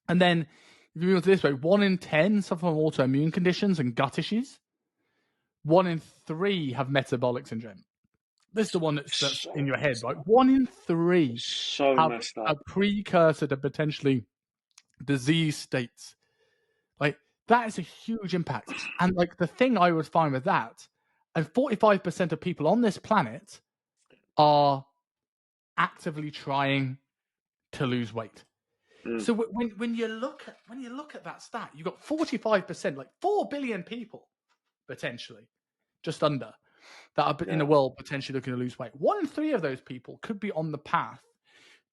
And then if you look this way, 1 in 10 suffer from autoimmune conditions and gut issues. 1 in 3 have metabolic syndrome. This is the one that's in your head, right? 1 in 3 have a precursor to potentially disease states. Like, that is a huge impact. And like the thing I would find with that, and 45% of people on this planet are actively trying to lose weight. So when you look at that stat, you've got 45%, like 4 billion people potentially, just under, that are in the world potentially looking to lose weight. 1 in 3 of those people could be on the path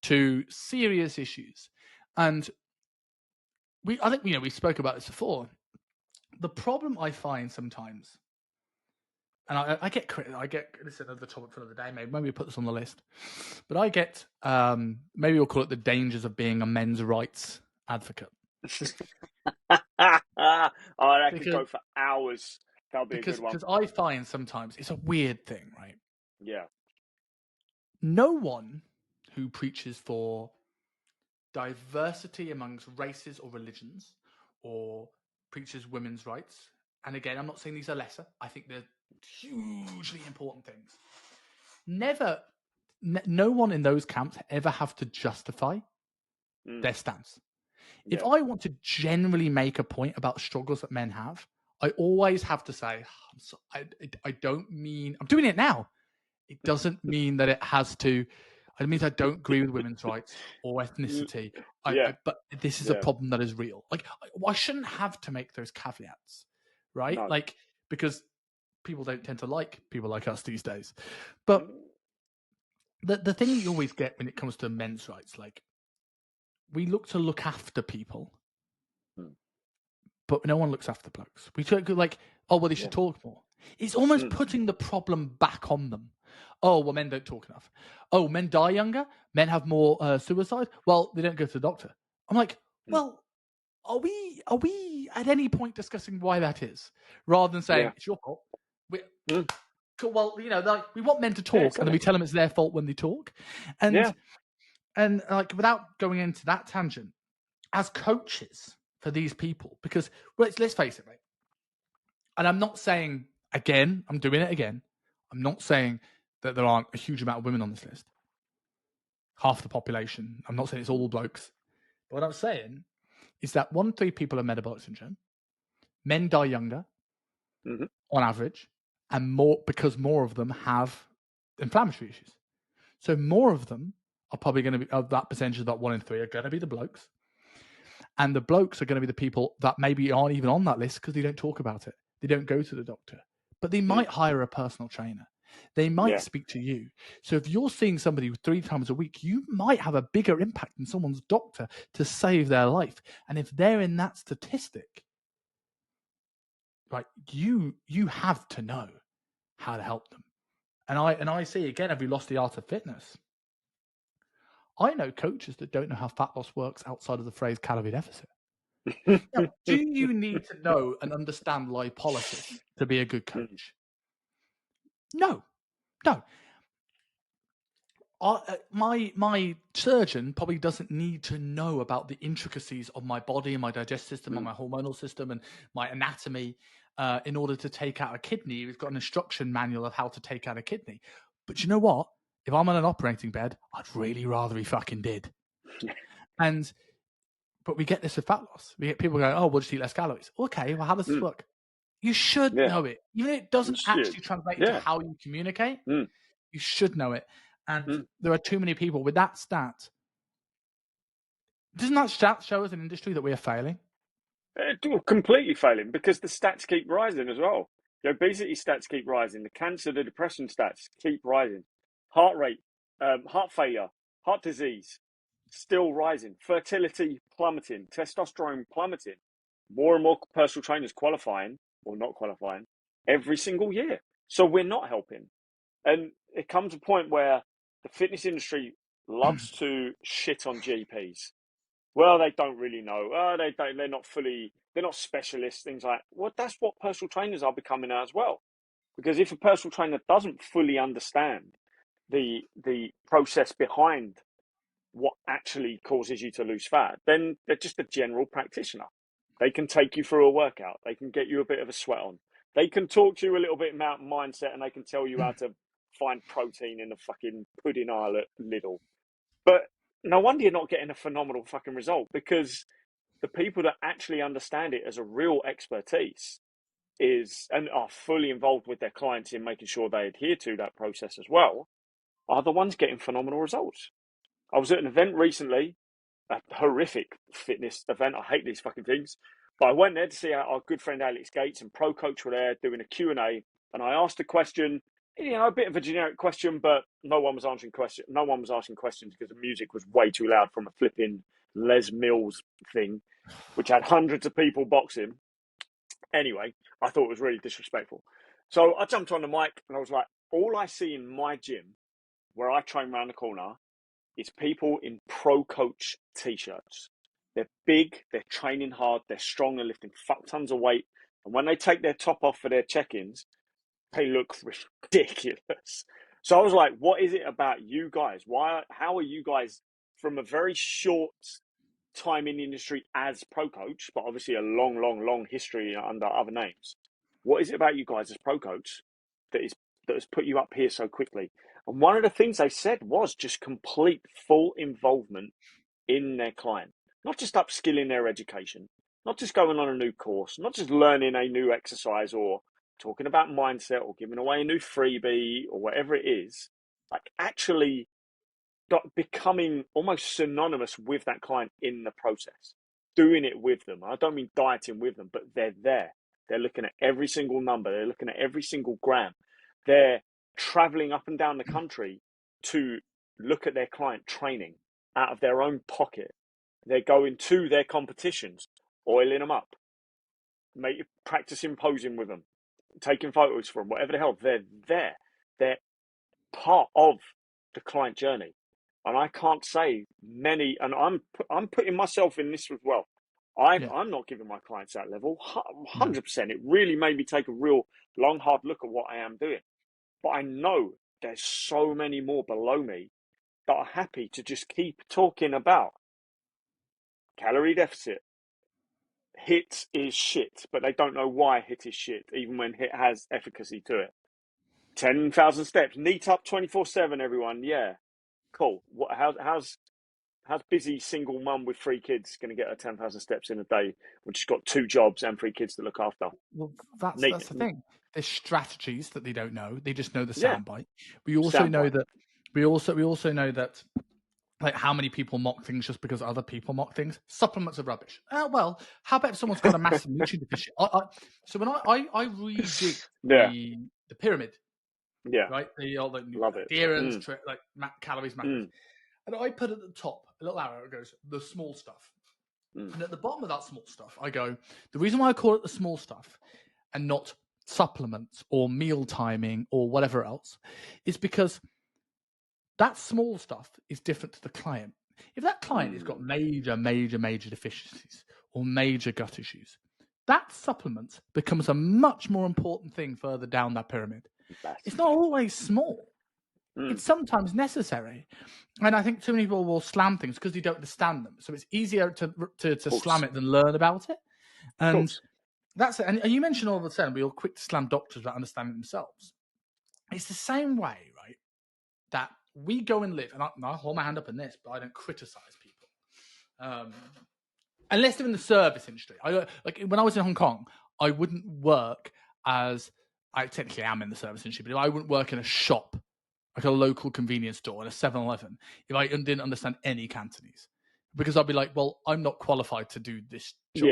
to serious issues. And I think we spoke about this before. The problem I find sometimes, and I get this is another topic for another day. Maybe we put this on the list, but I get maybe we'll call it the dangers of being a men's rights advocate. That could go for hours. That'll be a good one. Because I find sometimes it's a weird thing, right? Yeah. No one who preaches for diversity amongst races or religions, or preaches women's rights, and again, I'm not saying these are lesser. I think they're hugely important things. No one in those camps ever have to justify their stance. If I want to generally make a point about struggles that men have, I always have to say, I don't mean, I'm doing it now. It doesn't mean that it has to, it means I don't agree with women's rights or ethnicity. But this is a problem that is real. Like, I shouldn't have to make those caveats, right? No. Like, because people don't tend to like people like us these days. But the thing that you always get when it comes to men's rights, like, we look after people, but no one looks after blokes. We talk like, oh, well, they should talk more. It's almost putting the problem back on them. Oh, well, men don't talk enough. Oh, men die younger. Men have more suicide. Well, they don't go to the doctor. I'm like, well, are we at any point discussing why that is, rather than saying it's your fault? Well, like, we want men to talk, and then we tell them it's their fault when they talk, and like, without going into that tangent, as coaches for these people, because let's face it, right? And I'm not saying, again, I'm doing it again, I'm not saying that there aren't a huge amount of women on this list. Half the population. I'm not saying it's all blokes. But what I'm saying is that 1 in 3 people have metabolic syndrome. Men die younger, on average, and more because more of them have inflammatory issues. So more of them are probably going to be, of that percentage of that 1 in 3 are going to be the blokes. And the blokes are going to be the people that maybe aren't even on that list because they don't talk about it. They don't go to the doctor. But they might hire a personal trainer. They might speak to you. So if you're seeing somebody 3 times a week, you might have a bigger impact than someone's doctor to save their life. And if they're in that statistic, right, you have to know how to help them. And I see, again, have we lost the art of fitness? I know coaches that don't know how fat loss works outside of the phrase calorie deficit. Now, do you need to know and understand lipolysis to be a good coach? No. My surgeon probably doesn't need to know about the intricacies of my body and my digestive system and my hormonal system and my anatomy in order to take out a kidney. We've got an instruction manual of how to take out a kidney. But you know what? If I'm on an operating bed, I'd really rather he fucking did. But we get this with fat loss. We get people going, oh, we'll just eat less calories. Okay, well, how does this work? You should know it. Even if it doesn't actually translate into how you communicate, you should know it. And there are too many people with that stat. Doesn't that stat show as an industry that we are failing? Completely failing, because the stats keep rising as well. The obesity stats keep rising. The cancer, the depression stats keep rising. Heart rate, heart failure, heart disease, still rising. Fertility plummeting. Testosterone plummeting. More and more personal trainers qualifying or not qualifying every single year. So we're not helping. And it comes a point where the fitness industry loves to shit on GPs. Well, they don't really know. They're not specialists, things like that. Well, that's what personal trainers are becoming as well. Because if a personal trainer doesn't fully understand the process behind what actually causes you to lose fat, then they're just a general practitioner. They can take you through a workout. They can get you a bit of a sweat on. They can talk to you a little bit about mindset, and they can tell you how to find protein in the fucking pudding aisle at Lidl. But no wonder you're not getting a phenomenal fucking result, because the people that actually understand it as a real expertise and are fully involved with their clients in making sure they adhere to that process as well, are the ones getting phenomenal results. I was at an event recently, a horrific fitness event. I hate these fucking things. But I went there to see our good friend Alex Gates and Pro Coach were there doing a Q&A, and I asked a question, a bit of a generic question, but no one was asking questions because the music was way too loud from a flipping Les Mills thing, which had hundreds of people boxing. Anyway, I thought it was really disrespectful. So I jumped on the mic and I was like, all I see in my gym, where I train around the corner, is people in Pro Coach t-shirts. They're big, they're training hard, they're strong, they're lifting fuck tons of weight. And when they take their top off for their check-ins, they look ridiculous. So I was like, what is it about you guys? How are you guys, from a very short time in the industry as Pro Coach, but obviously a long, long, long history under other names? What is it about you guys as Pro Coach that has put you up here so quickly? And one of the things they said was just complete full involvement in their client, not just upskilling their education, not just going on a new course, not just learning a new exercise or talking about mindset or giving away a new freebie or whatever it is, like actually becoming almost synonymous with that client in the process, doing it with them. I don't mean dieting with them, but they're there. They're looking at every single number. They're looking at every single gram. They're traveling up and down the country to look at their client training out of their own pocket. They're going to their competitions, oiling them up, practicing posing with them, taking photos for them, whatever the hell. They're there. They're part of the client journey. And I can't say many, and I'm putting myself in this as well. I'm not giving my clients that level, 100%. It really made me take a real long, hard look at what I am doing. But I know there's so many more below me that are happy to just keep talking about calorie deficit. HIIT is shit, but they don't know why HIIT is shit, even when HIIT has efficacy to it. 10,000 steps, neat up 24/7, everyone. Yeah, cool. How's busy single mum with 3 kids going to get her 10,000 steps in a day when she's got 2 jobs and 3 kids to look after? Well, that's the thing. There's strategies that they don't know. They just know the soundbite. We also know that. We also know that. Like how many people mock things just because other people mock things. Supplements are rubbish. Well, how about if someone's got a massive nutrient deficiency? So when I redid the pyramid, right, the adherence, like calories, macros, and I put at the top a little arrow. It goes the small stuff, and at the bottom of that small stuff, I go the reason why I call it the small stuff and not supplements or meal timing or whatever else is because that small stuff is different to the client. If that client has got major deficiencies or major gut issues, that supplement becomes a much more important thing further down that pyramid. It's not always small. It's sometimes necessary. And I think too many people will slam things because they don't understand them. So it's easier to slam it than learn about it. And that's it. And you mentioned all of a sudden we're all quick to slam doctors without understanding themselves. It's the same way, right, that we go and live, and I hold my hand up in this, but I don't criticize people. Unless they're in the service industry. Like when I was in Hong Kong, I wouldn't work as, I technically am in the service industry, but I wouldn't work in a shop, like a local convenience store, in a 7-Eleven, if I didn't understand any Cantonese. Because I'd be like, well, I'm not qualified to do this job.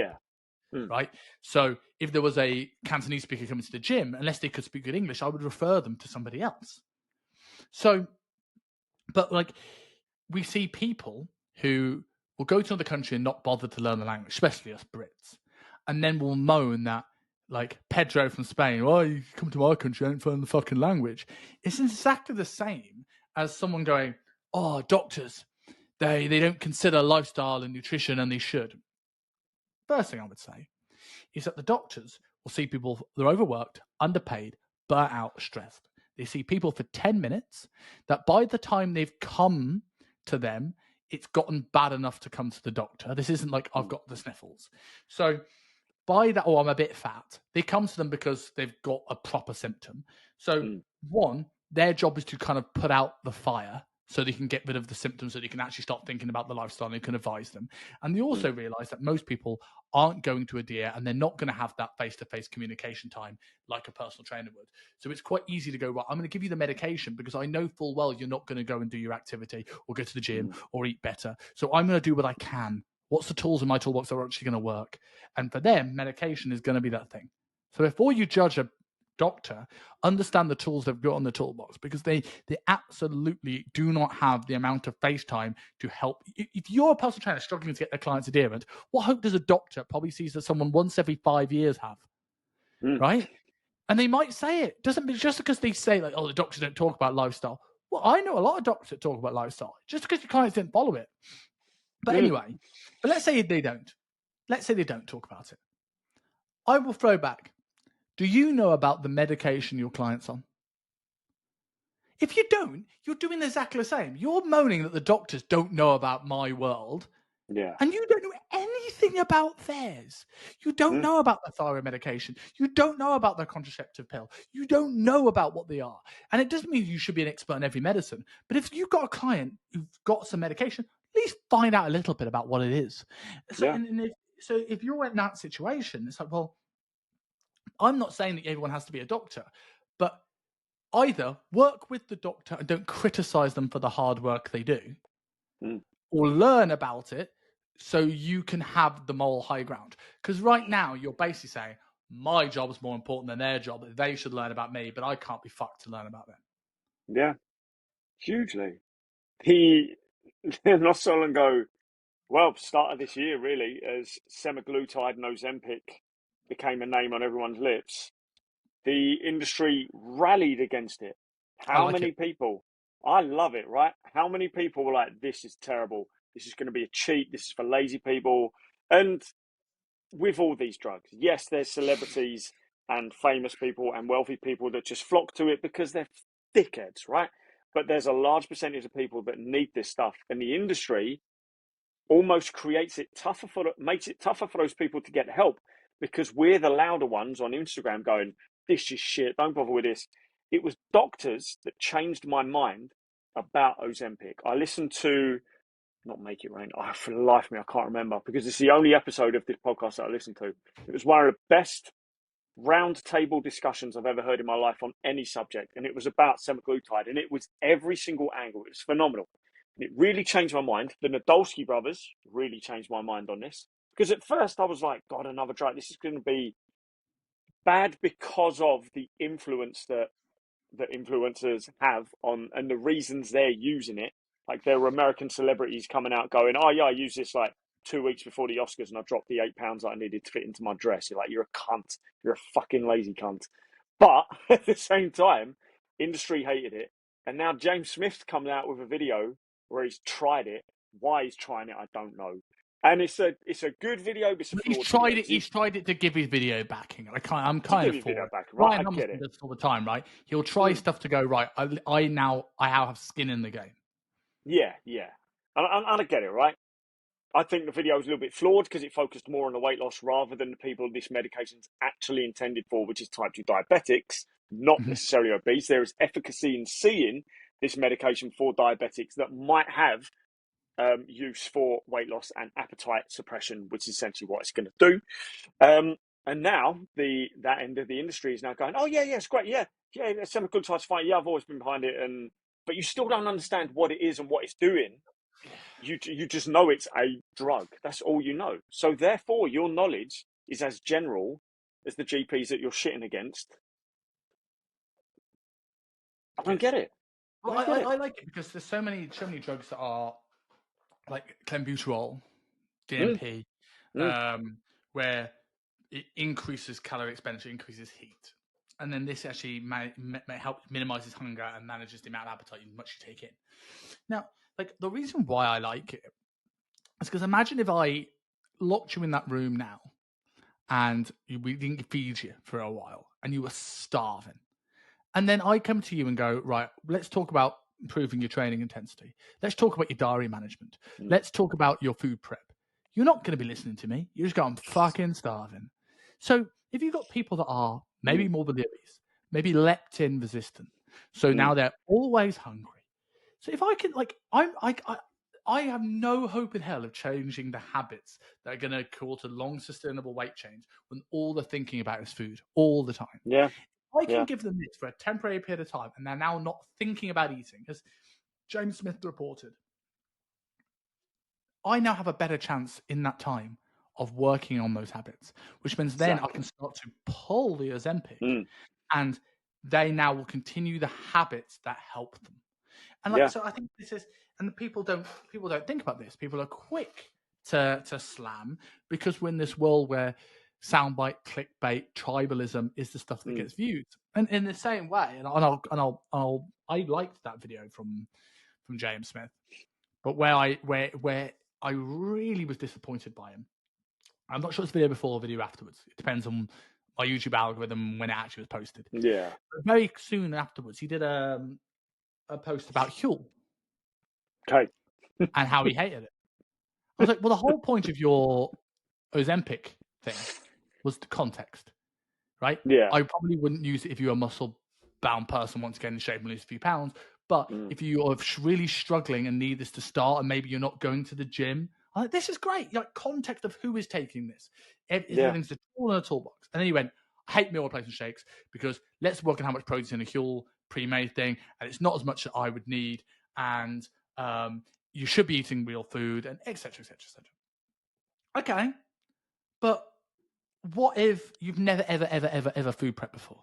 Yeah. Right? So if there was a Cantonese speaker coming to the gym, unless they could speak good English, I would refer them to somebody else. So, but like, we see people who will go to another country and not bother to learn the language, especially us Brits, and then will moan that, like Pedro from Spain, you come to my country, I don't learn the fucking language. It's exactly the same as someone going, doctors, they don't consider lifestyle and nutrition, and they should. First thing I would say is that the doctors will see people, they're overworked, underpaid, burnt out, stressed. They see people for 10 minutes that by the time they've come to them, it's gotten bad enough to come to the doctor. This isn't like I've got the sniffles. So by that, I'm a bit fat. They come to them because they've got a proper symptom. So one, their job is to kind of put out the fire so they can get rid of the symptoms, so they can actually start thinking about the lifestyle and they can advise them. And they also realize that most people aren't going to adhere and they're not going to have that face-to-face communication time like a personal trainer would. So it's quite easy to go, well, I'm going to give you the medication because I know full well you're not going to go and do your activity or go to the gym or eat better. So I'm going to do what I can. What's the tools in my toolbox that are actually going to work? And for them, medication is going to be that thing. So before you judge a doctor, understand the tools they've got on the toolbox, because they absolutely do not have the amount of face time to help. If you're a personal trainer struggling to get their clients adherent, what hope does a doctor probably sees that someone once every 5 years have? Right? And they might say it. Doesn't just because they say like, the doctors don't talk about lifestyle. Well, I know a lot of doctors that talk about lifestyle. Just because your clients didn't follow it. But anyway, but let's say they don't. Let's say they don't talk about it. I will throw back. Do you know about the medication your client's on? If you don't, you're doing exactly the same. You're moaning that the doctors don't know about my world. Yeah. And you don't know anything about theirs. You don't know about the thyroid medication. You don't know about the contraceptive pill. You don't know about what they are. And it doesn't mean you should be an expert in every medicine. But if you've got a client who's got some medication, at least find out a little bit about what it is. So, if you're in that situation, it's like, well, I'm not saying that everyone has to be a doctor, but either work with the doctor and don't criticize them for the hard work they do, or learn about it so you can have the moral high ground. Because right now you're basically saying, my job is more important than their job. They should learn about me, but I can't be fucked to learn about them. Yeah, hugely. He not so long ago, well, start of this year really, as semaglutide and Ozempic became a name on everyone's lips, the industry rallied against it. I How like many it. people? I love it, right? How many people were like, this is terrible. This is going to be a cheat. This is for lazy people. And with all these drugs, yes, there's celebrities and famous people and wealthy people that just flock to it because they're dickheads, right? But there's a large percentage of people that need this stuff. And the industry almost makes it tougher for those people to get help because we're the louder ones on Instagram going, this is shit, don't bother with this. It was doctors that changed my mind about Ozempic. I listened to, not Make It Rain, for the life of me, I can't remember because it's the only episode of this podcast that I listened to. It was one of the best round table discussions I've ever heard in my life on any subject. And it was about semaglutide and it was every single angle. It was phenomenal. And it really changed my mind. The Nadolski brothers really changed my mind on this. Because at first I was like, God, another drug. This is going to be bad because of the influence that influencers have on and the reasons they're using it. Like there were American celebrities coming out going, oh yeah, I used this like 2 weeks before the Oscars and I dropped the 8 pounds that I needed to fit into my dress. You're like, you're a cunt. You're a fucking lazy cunt. But at the same time, industry hated it. And now James Smith's coming out with a video where he's tried it. Why he's trying it, I don't know. And it's a good video, but it's a flawed video. He's tried it to give his video backing. I'm To kind give of his for video it. back, right? Ryan I get Hummelson it. does all the time, right? He'll try stuff to go right. I now have skin in the game. Yeah. And I get it, right? I think the video was a little bit flawed because it focused more on the weight loss rather than the people this medication's actually intended for, which is type 2 diabetics, not necessarily obese. There is efficacy in seeing this medication for diabetics that might have use for weight loss and appetite suppression, which is essentially what it's going to do. And now that end of the industry is now going, oh yeah, it's great, yeah, semaglutide's fine. Yeah, I've always been behind it, but you still don't understand what it is and what it's doing. You just know it's a drug. That's all you know. So therefore, your knowledge is as general as the GPs that you're shitting against. I don't get it. Well, I like it because there's so many drugs that are like clenbuterol, DMP, where it increases calorie expenditure, increases heat, and then this actually helps minimizes hunger and manages the amount of appetite you much you take in. Now, like the reason why I like it is because imagine if I locked you in that room now, and we didn't feed you for a while, and you were starving, and then I come to you and go, right, let's talk about improving your training intensity. Let's talk about your diary management. Let's talk about your food prep. You're not going to be listening to me. You just go, I'm fucking starving. So if you've got people that are maybe morbidly obese, maybe leptin resistant, so now they're always hungry. So if I can, like, I have no hope in hell of changing the habits that are going to cause a long, sustainable weight change when all they're thinking about is food all the time. Yeah. I can give them this for a temporary period of time, and they're now not thinking about eating, as James Smith reported. I now have a better chance in that time of working on those habits, which means then I can start to pull the Ozempic, and they now will continue the habits that help them. And so I think this is, and people don't think about this. People are quick to slam because we're in this world where soundbite, clickbait, tribalism is the stuff that gets viewed. And in the same way, I liked that video from James Smith, but where I really was disappointed by him. I'm not sure it's video before or video afterwards. It depends on my YouTube algorithm when it actually was posted. Yeah. But very soon afterwards, he did a post about Huel. Okay. And how he hated it. I was like, well, the whole point of your Ozempic thing was the context, right? Yeah. I probably wouldn't use it if you're a muscle-bound person wants to get in shape and lose a few pounds. But if you are really struggling and need this to start, and maybe you're not going to the gym, I'm like, this is great. Like context of who is taking this. Everything's a tool in a toolbox. And then he went, I hate meal replacement shakes because let's work on how much protein's in a Huel pre-made thing, and it's not as much that I would need, and you should be eating real food, and etc. Okay, but what if you've never, ever food prep before?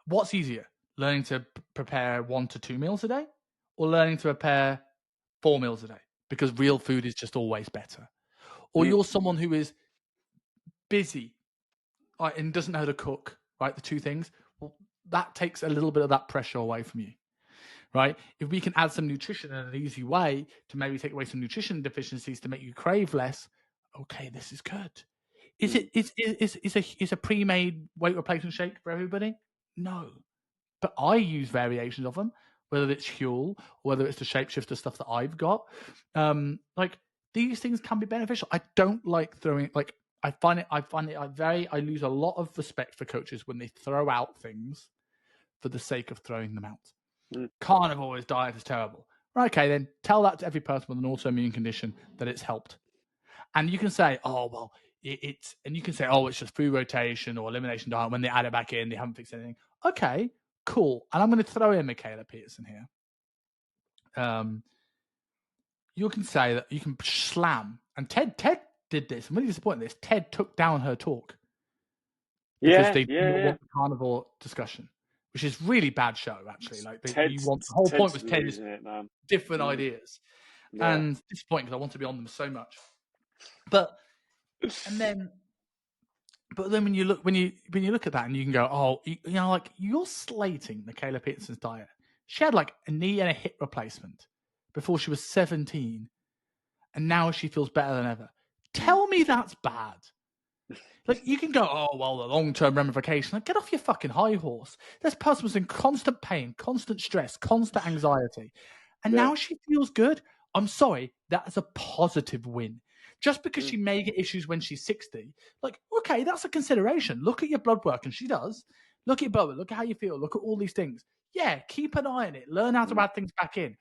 What's easier, learning to prepare 1 to 2 meals a day, or learning to prepare 4 meals a day? Because real food is just always better. Or you're someone who is busy, right, and doesn't know how to cook, right? The two things. Well, that takes a little bit of that pressure away from you, right? If we can add some nutrition in an easy way to maybe take away some nutrition deficiencies to make you crave less, okay, this is good. Is a pre-made weight replacement shake for everybody? No, but I use variations of them, whether it's Huel or whether it's the shapeshifter stuff that I've got. Like these things can be beneficial. I don't like throwing like. I lose a lot of respect for coaches when they throw out things for the sake of throwing them out. Carnivore's diet is terrible. Right, okay, then tell that to every person with an autoimmune condition that it's helped. And you can say, oh, well, it's just food rotation or elimination diet. When they add it back in, they haven't fixed anything. Okay, cool. And I'm going to throw in Michaela Peterson here. You can say that you can slam. And Ted did this. I'm really disappointed in this. Ted took down her talk. Because they want the carnivore discussion, which is really bad show, actually. Like the whole point was Ted's different ideas. Yeah. And disappointing because I want to be on them so much. But then when you look at that and you can go, oh, like you're slating Michaela Peterson's diet. She had like a knee and a hip replacement before she was 17, and now she feels better than ever. Tell me that's bad. Like you can go, oh well, the long-term ramification. Like, get off your fucking high horse. This person was in constant pain, constant stress, constant anxiety, and now she feels good. I'm sorry, that is a positive win. Just because she may get issues when she's 60, like, okay, that's a consideration. Look at your blood work, and she does. Look at your blood work. Look at how you feel. Look at all these things. Yeah, keep an eye on it. Learn how to add things back in.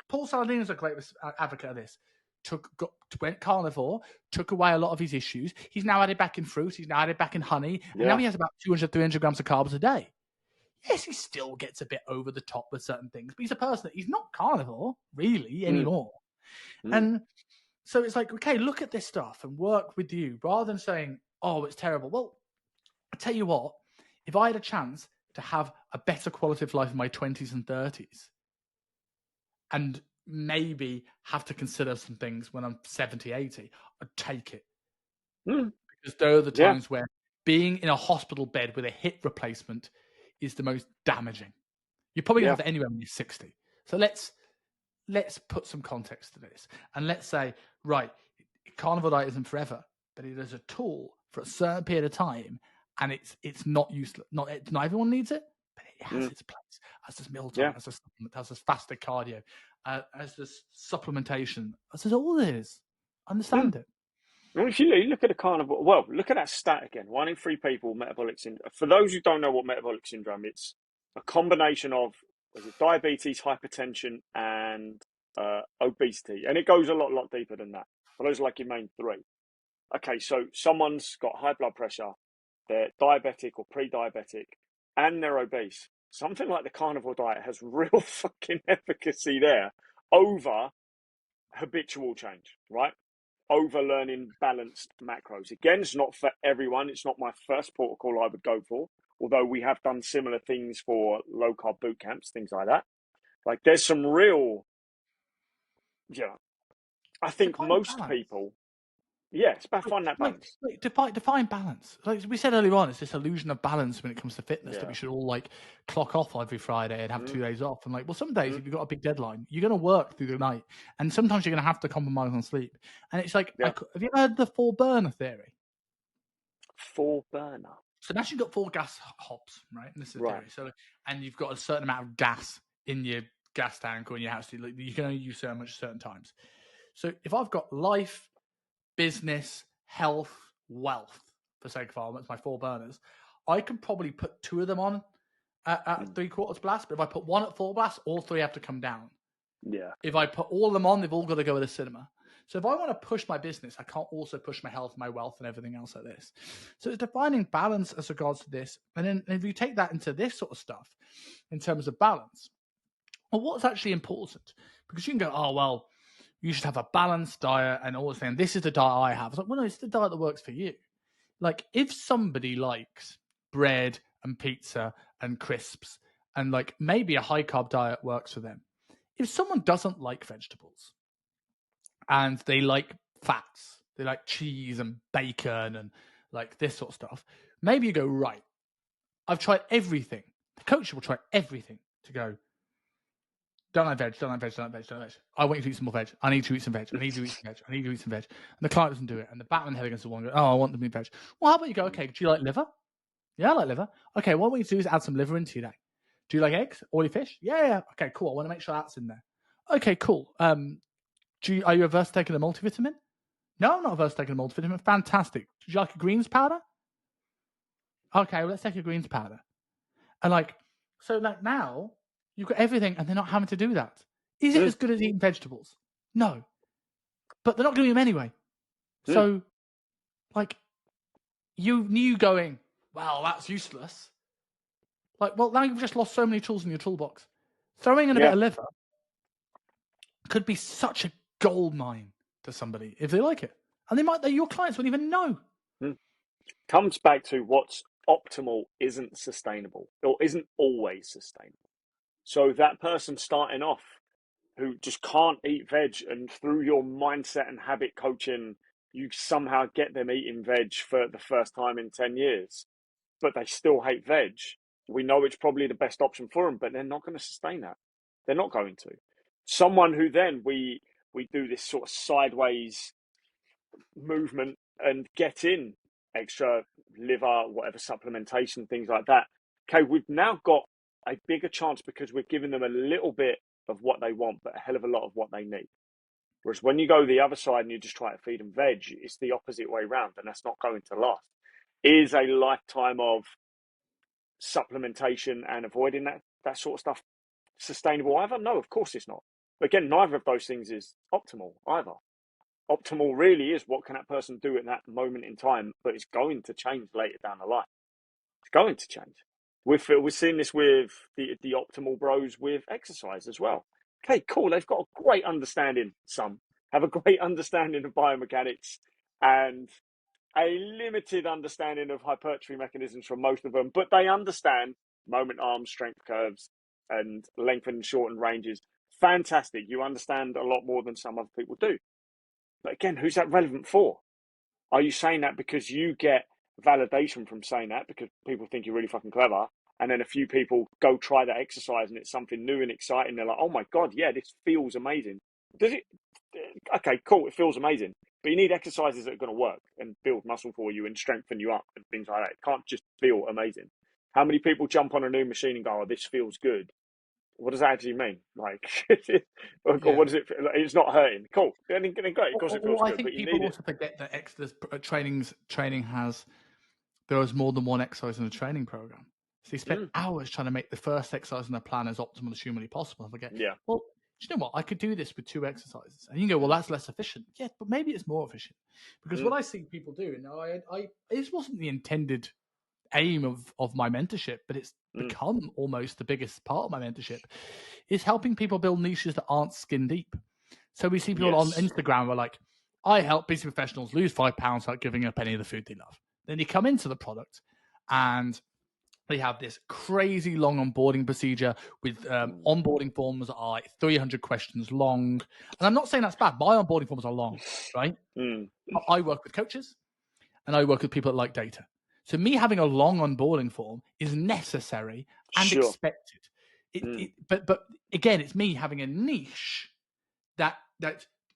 Paul Saladino's a great advocate of this. Went carnivore, took away a lot of his issues. He's now added back in fruit. He's now added back in honey. And now he has about 200, 300 grams of carbs a day. Yes, he still gets a bit over the top with certain things, but he's a person that he's not carnivore really anymore. And so it's like, okay, look at this stuff and work with you rather than saying, oh, it's terrible. Well, I tell you what, if I had a chance to have a better quality of life in my 20s and 30s and maybe have to consider some things when I'm 70, 80, I'd take it. Because there are the times where being in a hospital bed with a hip replacement is the most damaging. You're probably going to have that anywhere when you're 60. So let's put some context to this. And let's say, right, carnivore diet isn't forever, but it is a tool for a certain period of time, and it's not useless. Not everyone needs it, but it has its place. As does meal time, as does fasted cardio, as does supplementation, as does all this. Understand it. Well, if you look at the carnivore, well, look at that stat again. 1 in 3 people metabolic syndrome. For those who don't know what metabolic syndrome, it's a combination of diabetes, hypertension, and obesity, and it goes a lot deeper than that. But those are like your main 3. Okay, so someone's got high blood pressure, they're diabetic or pre-diabetic, and they're obese. Something like the carnivore diet has real fucking efficacy there over habitual change, right? Over learning balanced macros. Again, it's not for everyone. It's not my first protocol I would go for, although we have done similar things for low carb boot camps, things like that. Like there's some real, I think most people, it's about finding that balance. Define balance. Like we said earlier on, it's this illusion of balance when it comes to fitness that we should all like clock off every Friday and have 2 days off. And like, well, some days if you've got a big deadline, you're going to work through the night, and sometimes you're going to have to compromise on sleep. And it's like, have you ever heard the 4 burner theory? 4 burner. So now you've got 4 gas hobs, right? And this is the theory. So, and you've got a certain amount of gas in your gas tank or in your house. You can only use so much at certain times. So if I've got life, business, health, wealth, for sake of argument, my 4 burners, I can probably put 2 of them on at 3/4 blast, but if I put 1 at full blast, all 3 have to come down. Yeah. If I put all of them on, they've all got to go to the cinema. So if I want to push my business, I can't also push my health, my wealth, and everything else like this. So it's defining balance as regards to this. And then if you take that into this sort of stuff, in terms of balance, well, what's actually important? Because you can go, oh, well, you should have a balanced diet and all this thing. This is the diet I have. It's like, well, no, it's the diet that works for you. Like, if somebody likes bread and pizza and crisps and like maybe a high carb diet works for them, if someone doesn't like vegetables and they like fats, they like cheese and bacon and like this sort of stuff, maybe you go, right, I've tried everything. The coach will try everything to go, don't like veg, don't like veg, don't like veg, don't like veg. I want you to eat some more veg. I need to eat some veg. I need to eat some veg. I need to eat some veg. And the client doesn't do it. And the Batman head against the wall and go, oh, I want them to eat veg. Well, how about you go, okay, do you like liver? Yeah, I like liver. Okay, what we need to do is add some liver into your day. Do you like eggs? Oily fish? Yeah. Okay, cool. I want to make sure that's in there. Okay, cool. Are you averse to taking a multivitamin? No, I'm not averse to taking a multivitamin. Fantastic. Do you like a greens powder? Okay, well, let's take a greens powder. And like, so like now you've got everything and they're not having to do that. Is it as good as eating vegetables? No. But they're not doing them anyway. So like you going, well, that's useless. Like, well, now you've just lost so many tools in your toolbox. Throwing in a bit of liver could be such a gold mine to somebody if they like it. And your clients wouldn't even know. Comes back to what's optimal isn't sustainable or isn't always sustainable. So that person starting off who just can't eat veg, and through your mindset and habit coaching, you somehow get them eating veg for the first time in 10 years, but they still hate veg. We know it's probably the best option for them, but they're not going to sustain that. They're not going to. Someone who then we do this sort of sideways movement and get in extra liver, whatever supplementation, things like that. Okay, we've now got a bigger chance because we're giving them a little bit of what they want, but a hell of a lot of what they need. Whereas when you go the other side and you just try to feed them veg, it's the opposite way around, and that's not going to last. Is a lifetime of supplementation and avoiding that sort of stuff sustainable either? No, of course it's not. But again, neither of those things is optimal either. Optimal really is what can that person do at that moment in time, but it's going to change later down the line. It's going to change. We're seeing this with the optimal bros with exercise as well. Okay, cool. They've got a great understanding. Some have a great understanding of biomechanics and a limited understanding of hypertrophy mechanisms from most of them, but they understand moment arms, strength curves, and length and shortened ranges. Fantastic. You understand a lot more than some other people do. But again, who's that relevant for? Are you saying that because you get validation from saying that because people think you're really fucking clever, and then a few people go try that exercise and it's something new and exciting? They're like, oh my God, yeah, this feels amazing. Does it? Okay, cool, it feels amazing. But you need exercises that are going to work and build muscle for you and strengthen you up and things like that. It can't just feel amazing. How many people jump on a new machine and go, oh, this feels good? What does that actually mean? Like, or what is it? It's not hurting. Cool. Then great. Of course, it feels good. I think but you people need also forget that training has there is more than one exercise in the training program. So they spend hours trying to make the first exercise in the plan as optimal as humanly possible. I forget. Yeah. Well, do you know what? I could do this with 2 exercises, and you can go, well, that's less efficient. Yes, but maybe it's more efficient because what I see people do, and this wasn't the intended aim of my mentorship, but it's become almost the biggest part of my mentorship, is helping people build niches that aren't skin deep. So we see people on Instagram who are like, I help busy professionals lose 5 pounds without giving up any of the food they love. Then you come into the product and they have this crazy long onboarding procedure with onboarding forms that are like 300 questions long. And I'm not saying that's bad. My onboarding forms are long, right? I work with coaches and I work with people that like data. So me having a long onboarding form is necessary and expected. But again, it's me having a niche that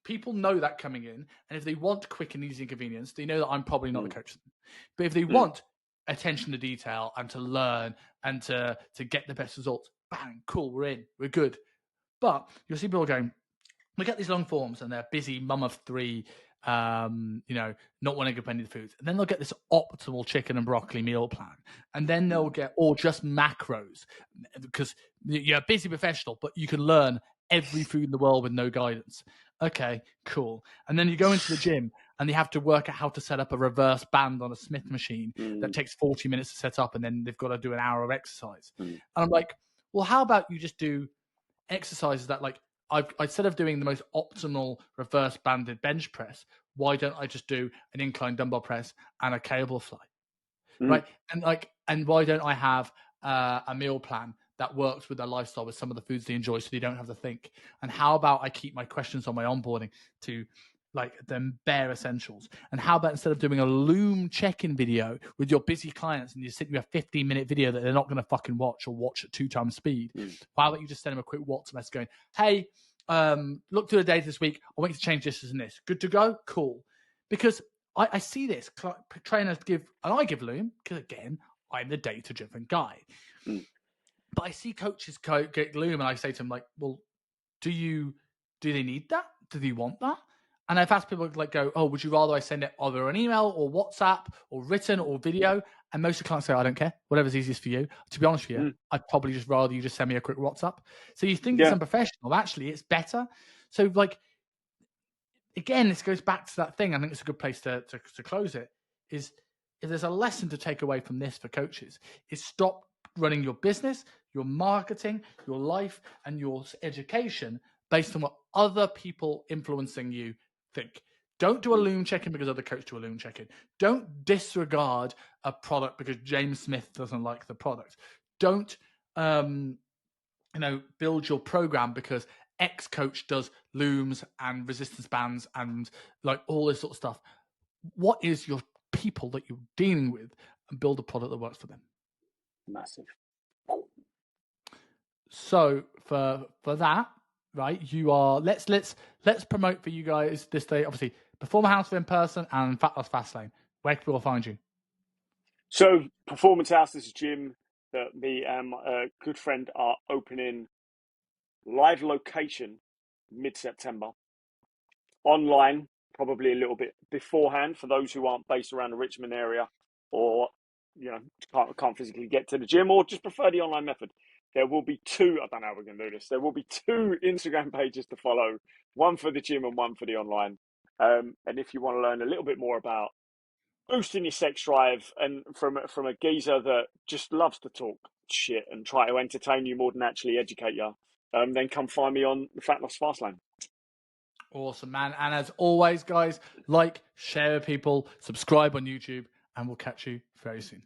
people know that coming in, and if they want quick and easy and convenience, they know that I'm probably not the coach. But if they want attention to detail and to learn and to get the best results, bang, cool, we're in, we're good. But you'll see people going, we get these long forms and they're busy mum of 3, not wanting to go any of the foods. And then they'll get this optimal chicken and broccoli meal plan. And then they'll get, or just macros, because you're a busy professional, but you can learn every food in the world with no guidance. Okay, cool. And then you go into the gym and they have to work out how to set up a reverse band on a Smith machine that takes 40 minutes to set up, and then they've got to do an hour of exercise. And I'm like, well, how about you just do exercises that, like, instead of doing the most optimal reverse banded bench press, why don't I just do an incline dumbbell press and a cable fly? Right. And why don't I have a meal plan that works with their lifestyle with some of the foods they enjoy so they don't have to think? And how about I keep my questions on my onboarding to like the bare essentials? And how about instead of doing a Loom check-in video with your busy clients and you send you a 15-minute video that they're not going to fucking watch or watch at 2 times speed, why about you just send them a quick WhatsApp message going, hey, look through the data this week. I want you to change this and this. Good to go? Cool. Because I see this trainers give, and I give Loom because again, I'm the data-driven guy. But I see coaches get Loom, and I say to them like, "Well, do they need that? Do they want that?" And I've asked people like, "Go, oh, would you rather I send it either an email or WhatsApp or written or video?" And most of the clients say, "I don't care. Whatever's easiest for you." To be honest with you, I'd probably just rather you just send me a quick WhatsApp. So you think it's unprofessional? Actually, it's better. So like. Again, this goes back to that thing. I think it's a good place to close it. Is if there's a lesson to take away from this for coaches, is stop running your business, your marketing, your life, and your education based on what other people influencing you think. Don't do a Loom check-in because other coaches do a Loom check-in. Don't disregard a product because James Smith doesn't like the product. Don't build your program because X coach does looms and resistance bands and like all this sort of stuff. What is your people that you're dealing with, and build a product that works for them? Massive. So for that, right, you are let's promote for you guys this day. Obviously, Performer House in person and Fat Loss Fastlane. Where can people find you? So Performance House, this is Jim. Me and my good friend are opening live location mid-September. Online, probably a little bit beforehand for those who aren't based around the Richmond area or can't physically get to the gym or just prefer the online method. There will be 2, I don't know how we're going to do this, there will be 2 Instagram pages to follow, one for the gym and one for the online. And if you want to learn a little bit more about boosting your sex drive and from a geezer that just loves to talk shit and try to entertain you more than actually educate you, then come find me on the Fat Loss Fastlane. Awesome, man. And as always, guys, like, share with people, subscribe on YouTube, and we'll catch you very soon.